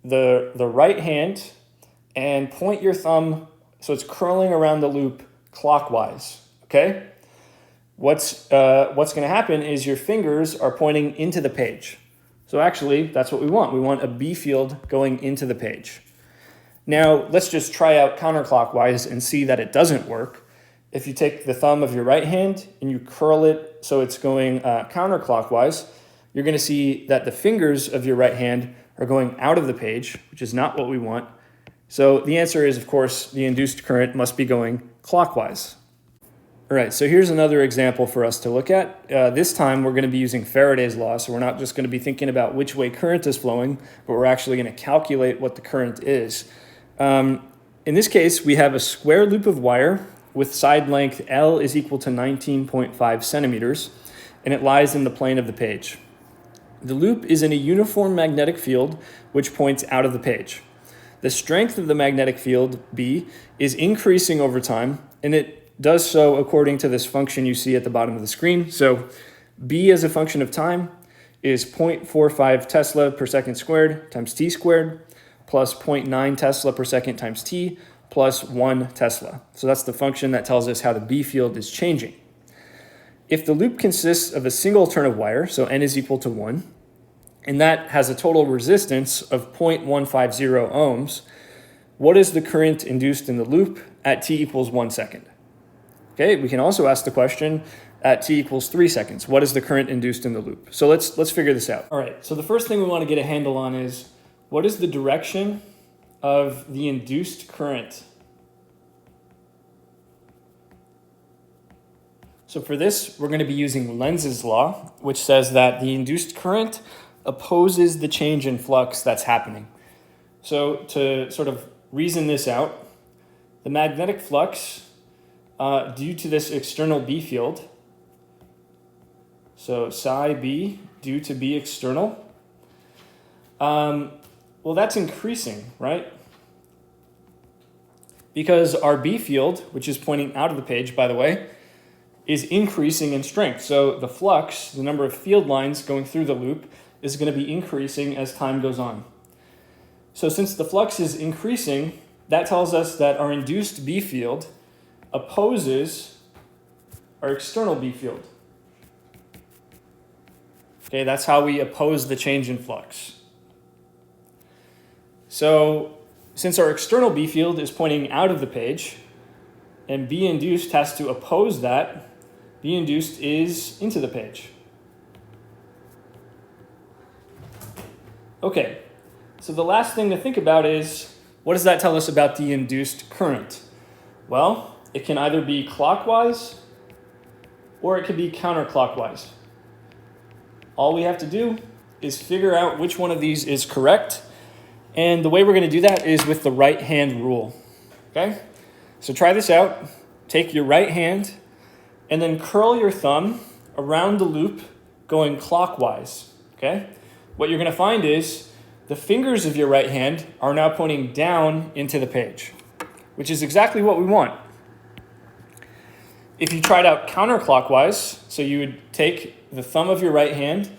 the right hand and point your thumb so it's curling around the loop clockwise. Okay, what's going to happen is your fingers are pointing into the page. So actually, that's what we want. We want a B field going into the page. Now, let's just try out counterclockwise and see that it doesn't work. If you take the thumb of your right hand and you curl it so it's going counterclockwise, you're going to see that the fingers of your right hand are going out of the page, which is not what we want. So the answer is, of course, the induced current must be going clockwise. All right, so here's another example for us to look at. This time we're going to be using Faraday's law, so we're not just going to be thinking about which way current is flowing, but we're actually going to calculate what the current is. In this case, we have a square loop of wire with side length L is equal to 19.5 centimeters, and it lies in the plane of the page. The loop is in a uniform magnetic field which points out of the page. The strength of the magnetic field, B, is increasing over time, and it does so according to this function you see at the bottom of the screen. So B as a function of time is 0.45 Tesla per second squared times t squared plus 0.9 Tesla per second times t plus 1 Tesla. So that's the function that tells us how the B field is changing. If the loop consists of a single turn of wire, so n is equal to 1, and that has a total resistance of 0.150 ohms, what is the current induced in the loop at t equals 1 second? Okay, we can also ask the question at t equals 3 seconds. What is the current induced in the loop? So let's figure this out. All right, so the first thing we want to get a handle on is, what is the direction of the induced current? So for this, we're going to be using Lenz's law, which says that the induced current opposes the change in flux that's happening. So to sort of reason this out, the magnetic flux due to this external B field, so psi B due to B external, well, that's increasing, right? Because our B field, which is pointing out of the page, by the way, is increasing in strength. So the flux, the number of field lines going through the loop, is going to be increasing as time goes on. So since the flux is increasing, that tells us that our induced B field opposes our external B field. Okay, that's how we oppose the change in flux. So since our external B field is pointing out of the page, and B induced has to oppose that, B induced is into the page. Okay, so the last thing to think about is, what does that tell us about the induced current? Well, it can either be clockwise or it could be counterclockwise. All we have to do is figure out which one of these is correct, and the way we're going to do that is with the right hand rule. Okay, so try this out. Take your right hand and then curl your thumb around the loop going clockwise. Okay, what you're going to find is the fingers of your right hand are now pointing down into the page, which is exactly what we want. If you tried out counterclockwise, so you would take the thumb of your right hand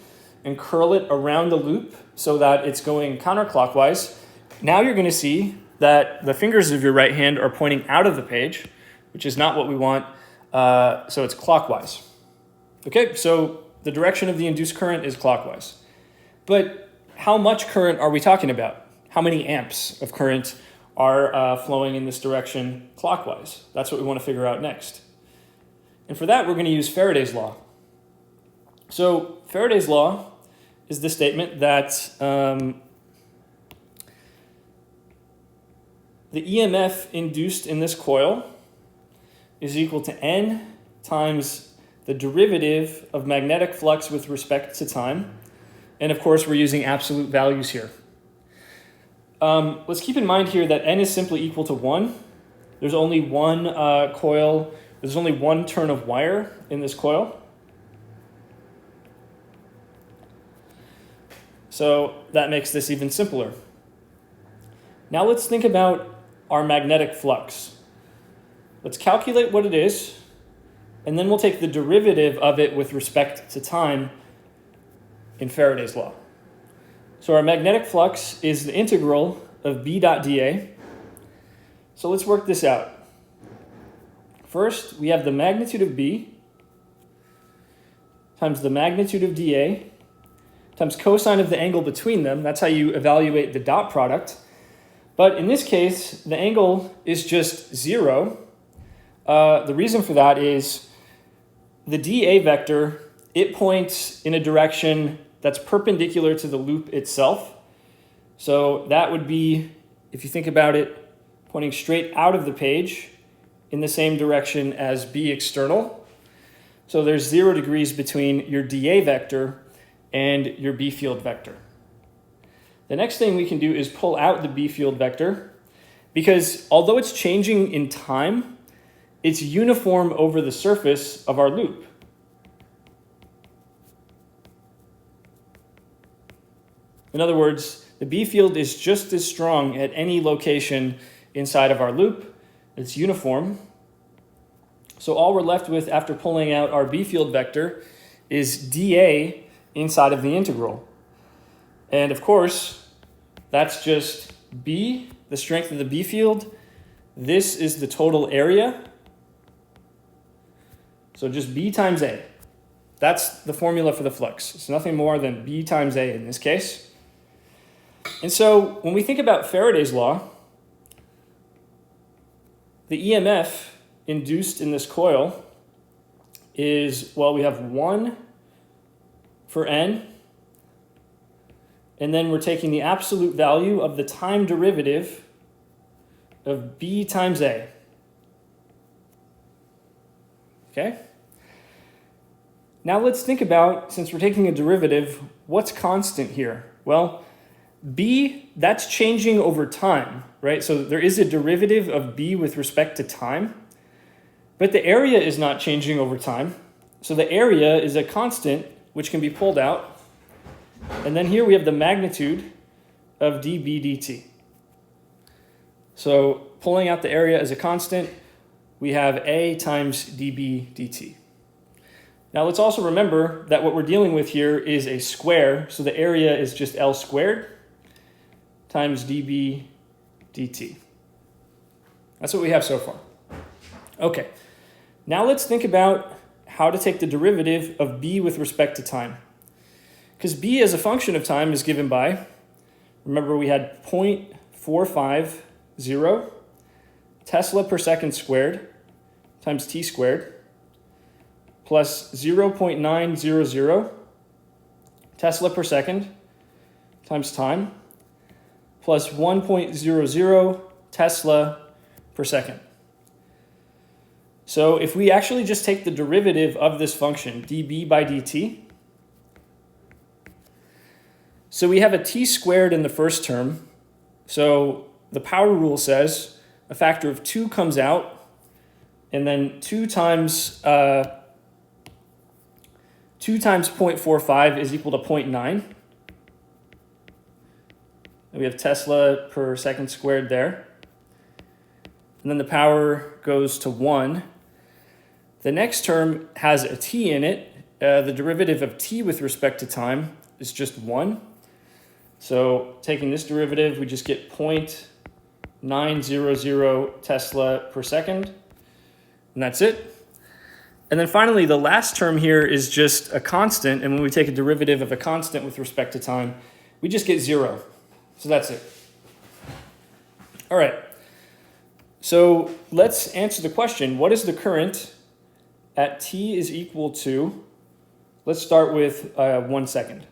and curl it around the loop so that it's going counterclockwise, now you're going to see that the fingers of your right hand are pointing out of the page, which is not what we want, so it's clockwise. Okay, so the direction of the induced current is clockwise. But how much current are we talking about? How many amps of current are flowing in this direction clockwise. That's what we want to figure out next. And for that, we're going to use Faraday's law. So Faraday's law is the statement that the EMF induced in this coil is equal to N times the derivative of magnetic flux with respect to time. And of course, we're using absolute values here. Let's keep in mind here that N is simply equal to 1. There's only one coil. There's only one turn of wire in this coil. So that makes this even simpler. Now let's think about our magnetic flux. Let's calculate what it is, and then we'll take the derivative of it with respect to time in Faraday's law. So our magnetic flux is the integral of B dot dA. So let's work this out. First, we have the magnitude of B times the magnitude of dA times cosine of the angle between them. That's how you evaluate the dot product. But in this case, the angle is just 0. The reason for that is the dA vector, it points in a direction that's perpendicular to the loop itself. So that would be, if you think about it, pointing straight out of the page in the same direction as B external. So there's 0 degrees between your dA vector and your B field vector. The next thing we can do is pull out the B field vector, because although it's changing in time, it's uniform over the surface of our loop. In other words, the B field is just as strong at any location inside of our loop. It's uniform. So all we're left with after pulling out our B field vector is dA inside of the integral. And of course, that's just B, the strength of the B field. This is the total area. So just B times A. That's the formula for the flux. It's nothing more than B times A in this case. And so when we think about Faraday's law, the EMF induced in this coil is, well, we have 1 for N, and then we're taking the absolute value of the time derivative of B times A. Okay? Now let's think about, since we're taking a derivative, what's constant here? Well, B, that's changing over time, right? So there is a derivative of B with respect to time, but the area is not changing over time. So the area is a constant which can be pulled out. And then here we have the magnitude of dB dt. So pulling out the area as a constant, we have A times dB dt. Now let's also remember that what we're dealing with here is a square, so the area is just L squared times dB dt. That's what we have so far. Okay, now let's think about how to take the derivative of B with respect to time. Because B as a function of time is given by, remember we had 0.450 Tesla per second squared times t squared plus 0.900 Tesla per second times time plus 1.00 Tesla per second. So if we actually just take the derivative of this function, dB by dt, so we have a t squared in the first term. So the power rule says a factor of 2 comes out, and then 2 times 0.45 is equal to 0.9. And we have Tesla per second squared there. And then the power goes to 1. The next term has a t in it. The derivative of t with respect to time is just 1. So taking this derivative, we just get 0.900 Tesla per second. And that's it. And then finally, the last term here is just a constant. And when we take a derivative of a constant with respect to time, we just get 0. So that's it. All right. So let's answer the question, what is the current at t is equal to, let's start with 1 second.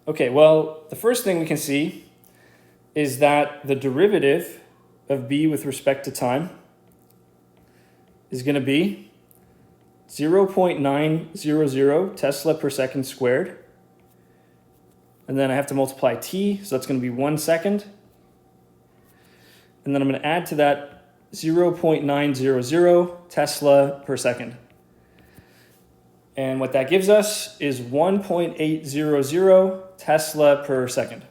Okay, well, the first thing we can see is that the derivative of b with respect to time is going to be 0.900 Tesla per second squared. And then I have to multiply t, so that's going to be 1 second. And then I'm going to add to that 0.900 Tesla per second. And what that gives us is 1.800 Tesla per second.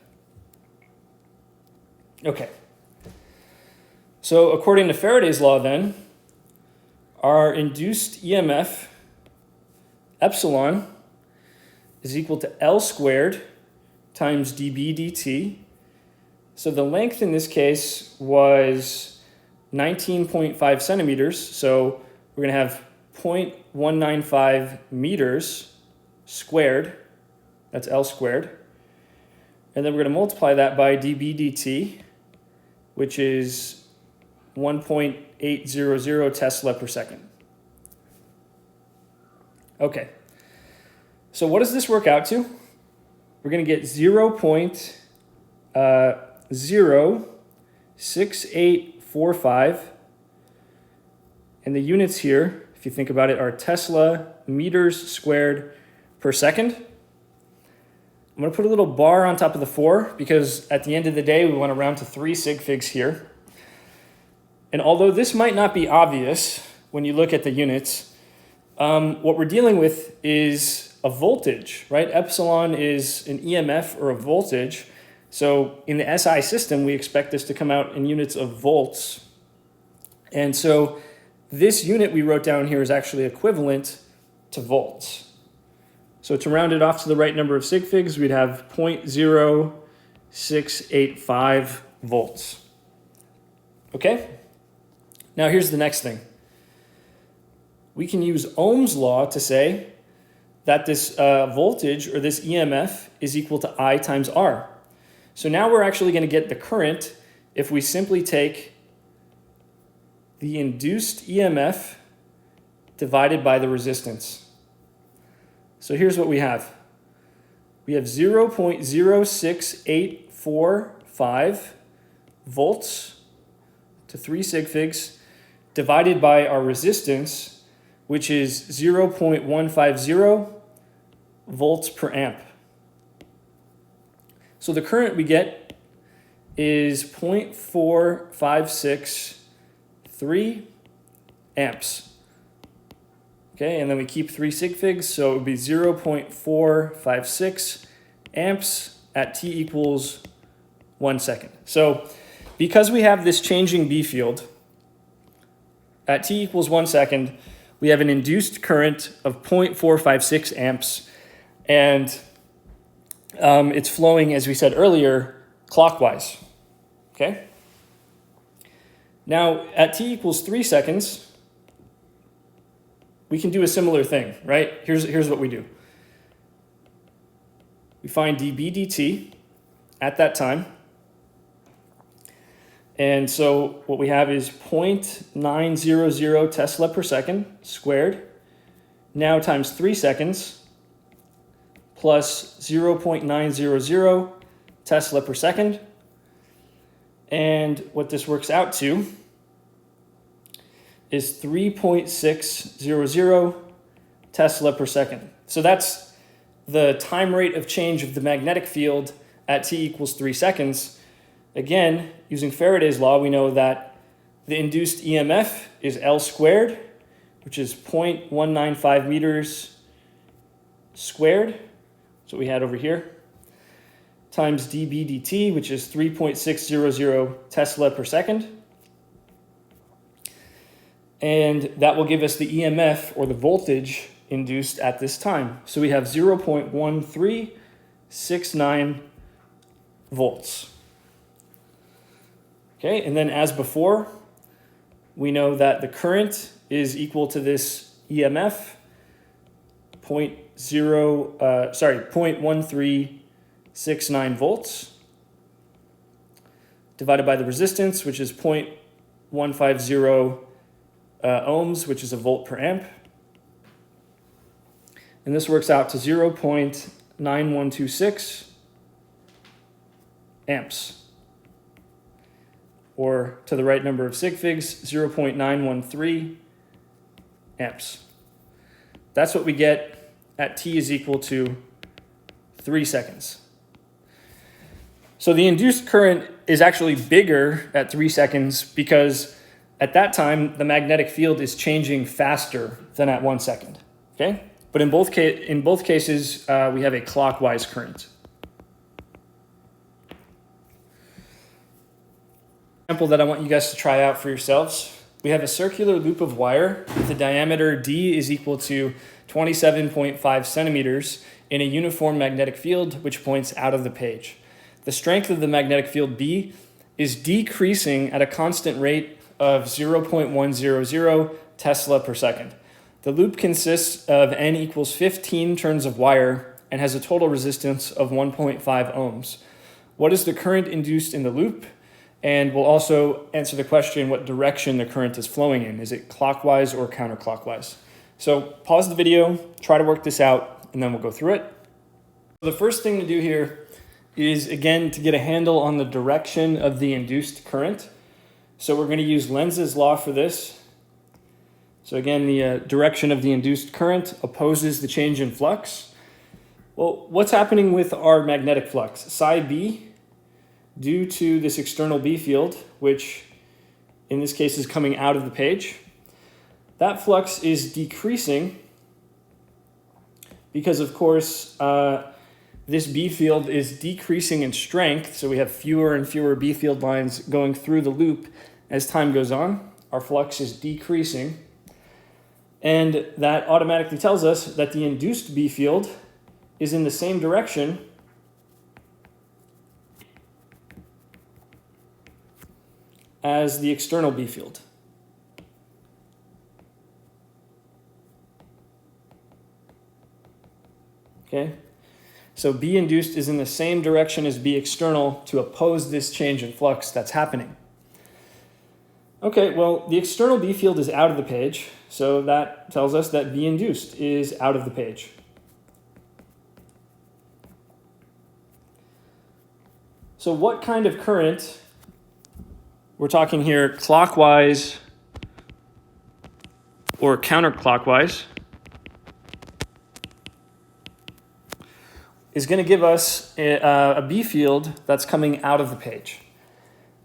Okay. So according to Faraday's law then, our induced EMF, epsilon, is equal to L squared times dB dt. So the length in this case was 19.5 centimeters. So we're going to have 0.195 meters squared. That's L squared. And then we're going to multiply that by dB dt, which is 1.800 Tesla per second. Okay. So what does this work out to? We're going to get 0.06845. And the units here, if you think about it, are Tesla meters squared per second. I'm going to put a little bar on top of the 4 because at the end of the day, we want to round to 3 sig figs here. And although this might not be obvious when you look at the units, what we're dealing with is a voltage, right? Epsilon is an EMF or a voltage. So in the SI system, we expect this to come out in units of volts. And so this unit we wrote down here is actually equivalent to volts. So to round it off to the right number of sig figs, we'd have 0.0685 volts. Okay? Now here's the next thing. We can use Ohm's law to say that this voltage or this EMF is equal to I times R. So now we're actually going to get the current if we simply take the induced EMF divided by the resistance. So here's what we have. We have 0.0685 volts to 3 sig figs divided by our resistance, which is 0.150 volts per amp. So the current we get is 0.4563 amps. Okay, and then we keep 3 sig figs, so it would be 0.456 amps at t equals 1 second. So because we have this changing B field, at t equals 1 second, we have an induced current of 0.456 amps, and it's flowing, as we said earlier, clockwise. Okay? Now, at t equals 3 seconds, we can do a similar thing, right? Here's what we do. We find dB dt at that time. And so what we have is 0.900 Tesla per second squared, now times 3 seconds, plus 0.900 Tesla per second. And what this works out to is 3.600 Tesla per second. So that's the time rate of change of the magnetic field at t equals 3 seconds. Again, using Faraday's law, we know that the induced EMF is L squared, which is 0.195 meters squared. That's what we had over here, times dB dt, which is 3.600 Tesla per second. And that will give us the EMF, or the voltage, induced at this time. So we have 0.1369 volts. Okay, and then as before, we know that the current is equal to this EMF, 0.1369 volts. divided by the resistance, which is 0.150 ohms, which is a volt per amp. And this works out to 0.9126 amps. Or to the right number of sig figs, 0.913 amps. That's what we get at t is equal to 3 seconds. So the induced current is actually bigger at 3 seconds because at that time, the magnetic field is changing faster than at 1 second, okay? But in both cases, we have a clockwise current. Example that I want you guys to try out for yourselves. We have a circular loop of wire with a diameter d is equal to 27.5 centimeters in a uniform magnetic field which points out of the page. The strength of the magnetic field B is decreasing at a constant rate of 0.100 Tesla per second. The loop consists of n equals 15 turns of wire and has a total resistance of 1.5 ohms. What is the current induced in the loop? And we'll also answer the question what direction the current is flowing in. Is it clockwise or counterclockwise? So pause the video, try to work this out, and then we'll go through it. The first thing to do here is, again, to get a handle on the direction of the induced current. So we're going to use Lenz's law for this. So again, the direction of the induced current opposes the change in flux. Well, what's happening with our magnetic flux? Psi B, due to this external B field, which in this case is coming out of the page, that flux is decreasing because, of course, this B field is decreasing in strength, so we have fewer and fewer B field lines going through the loop as time goes on. Our flux is decreasing, and that automatically tells us that the induced B field is in the same direction as the external B field. Okay, so B induced is in the same direction as B external to oppose this change in flux that's happening. Okay, well, the external B field is out of the page, so that tells us that B induced is out of the page. So what kind of current, we're talking here clockwise or counterclockwise, is going to give us a B field that's coming out of the page?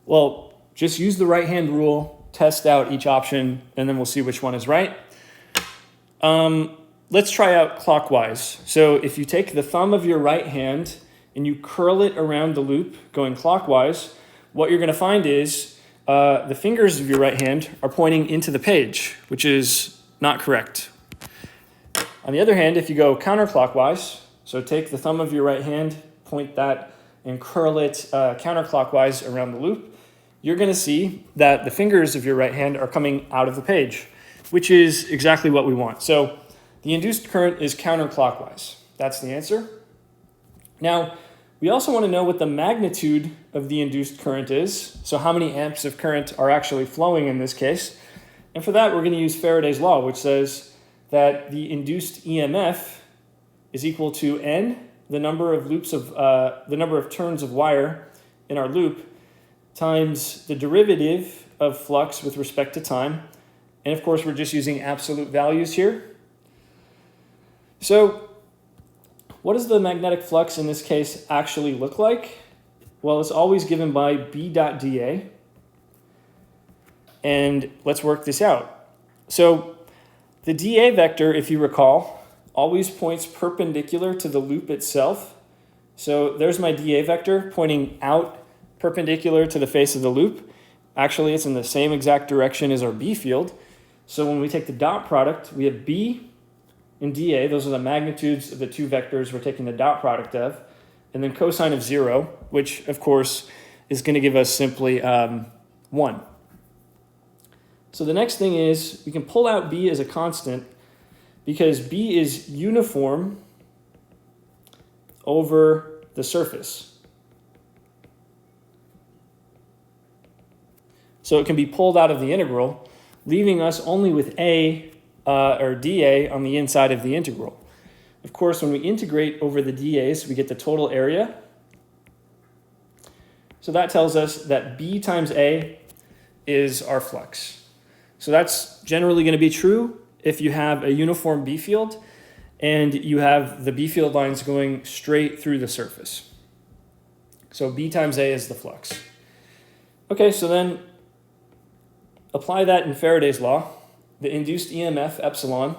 Well, just use the right-hand rule, test out each option, and then we'll see which one is right. Let's try out clockwise. So if you take the thumb of your right hand and you curl it around the loop going clockwise, what you're going to find is the fingers of your right hand are pointing into the page, which is not correct. On the other hand, if you go counterclockwise, so take the thumb of your right hand, point that, and curl it counterclockwise around the loop, you're going to see that the fingers of your right hand are coming out of the page, which is exactly what we want. So the induced current is counterclockwise. That's the answer. Now, we also want to know what the magnitude of the induced current is, so how many amps of current are actually flowing in this case. And for that, we're going to use Faraday's law, which says that the induced EMF is equal to N, the number of turns of wire in our loop, times the derivative of flux with respect to time. And of course, we're just using absolute values here. So what does the magnetic flux in this case actually look like? Well, it's always given by B dot dA. And let's work this out. So the dA vector, if you recall, always points perpendicular to the loop itself. So there's my dA vector pointing out perpendicular to the face of the loop. Actually, it's in the same exact direction as our B field. So when we take the dot product, we have B and dA. Those are the magnitudes of the two vectors we're taking the dot product of. And then cosine of 0, which, of course, is going to give us simply 1. So the next thing is we can pull out B as a constant because B is uniform over the surface. So it can be pulled out of the integral, leaving us only with a or dA on the inside of the integral. Of course, when we integrate over the dAs, we get the total area. So that tells us that B times A is our flux. So that's generally going to be true if you have a uniform B field and you have the B field lines going straight through the surface. So B times A is the flux. Okay, so then apply that in Faraday's law. The induced EMF, epsilon,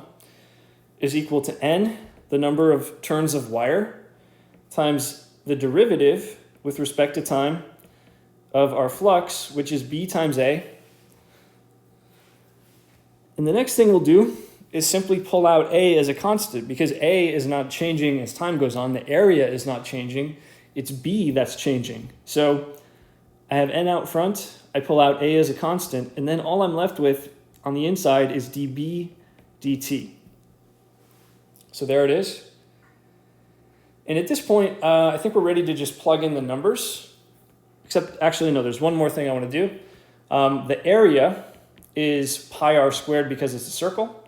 is equal to N, the number of turns of wire, times the derivative with respect to time of our flux, which is B times A. And the next thing we'll do is simply pull out A as a constant, because A is not changing as time goes on. The area is not changing. It's B that's changing. So I have N out front. I pull out A as a constant, and then all I'm left with on the inside is dB dt. So there it is. And at this point, I think we're ready to just plug in the numbers. Except, actually, no, there's one more thing I want to do. The area is pi r squared because it's a circle.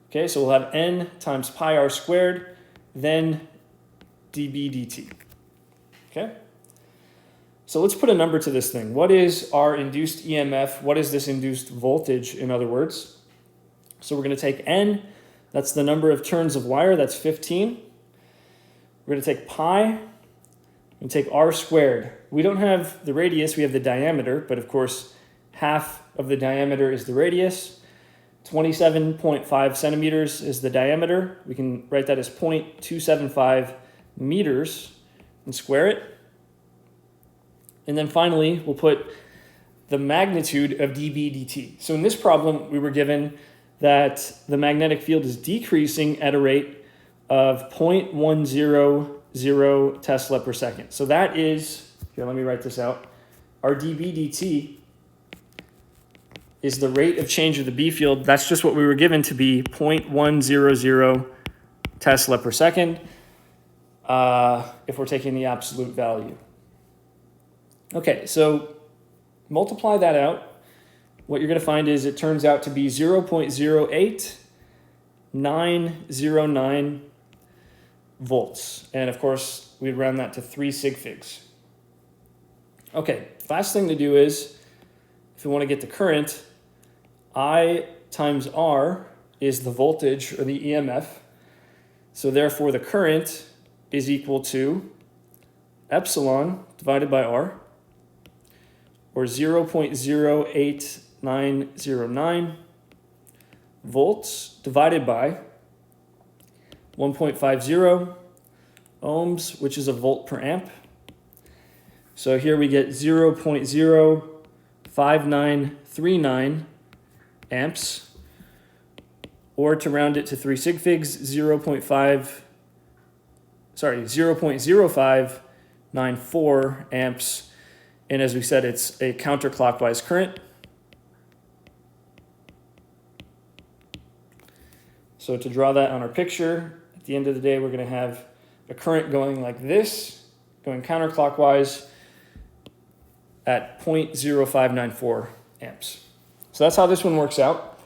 Okay, so we'll have N times pi r squared, then dB dt. Okay? So let's put a number to this thing. What is our induced EMF? What is this induced voltage, in other words? So we're going to take N, that's the number of turns of wire, that's 15. We're going to take pi and take r squared. We don't have the radius, we have the diameter, but of course half of the diameter is the radius. 27.5 centimeters is the diameter. We can write that as 0.275 meters and square it. And then finally, we'll put the magnitude of dB dt. So in this problem, we were given that the magnetic field is decreasing at a rate of 0.100 Tesla per second. So that is, here, let me write this out. Our dB dt is the rate of change of the B field. That's just what we were given to be 0.100 Tesla per second if we're taking the absolute value. Okay, so multiply that out. What you're going to find is it turns out to be 0.08909 volts. And of course, we'd round that to 3 sig figs. Okay, last thing to do is, if we want to get the current, I times R is the voltage or the EMF. So therefore, the current is equal to epsilon divided by R, or 0.08909 volts divided by 1.50 ohms, which is a volt per amp. So here we get 0.05939 amps, or to round it to 3 sig figs, 0.0594 amps. And as we said, it's a counterclockwise current. So to draw that on our picture, at the end of the day, we're going to have a current going like this, going counterclockwise at 0.0594 amps. So that's how this one works out.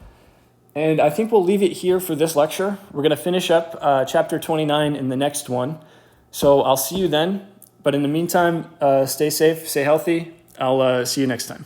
And I think we'll leave it here for this lecture. We're going to finish up chapter 29 in the next one. So I'll see you then. But in the meantime, stay safe, stay healthy. I'll see you next time.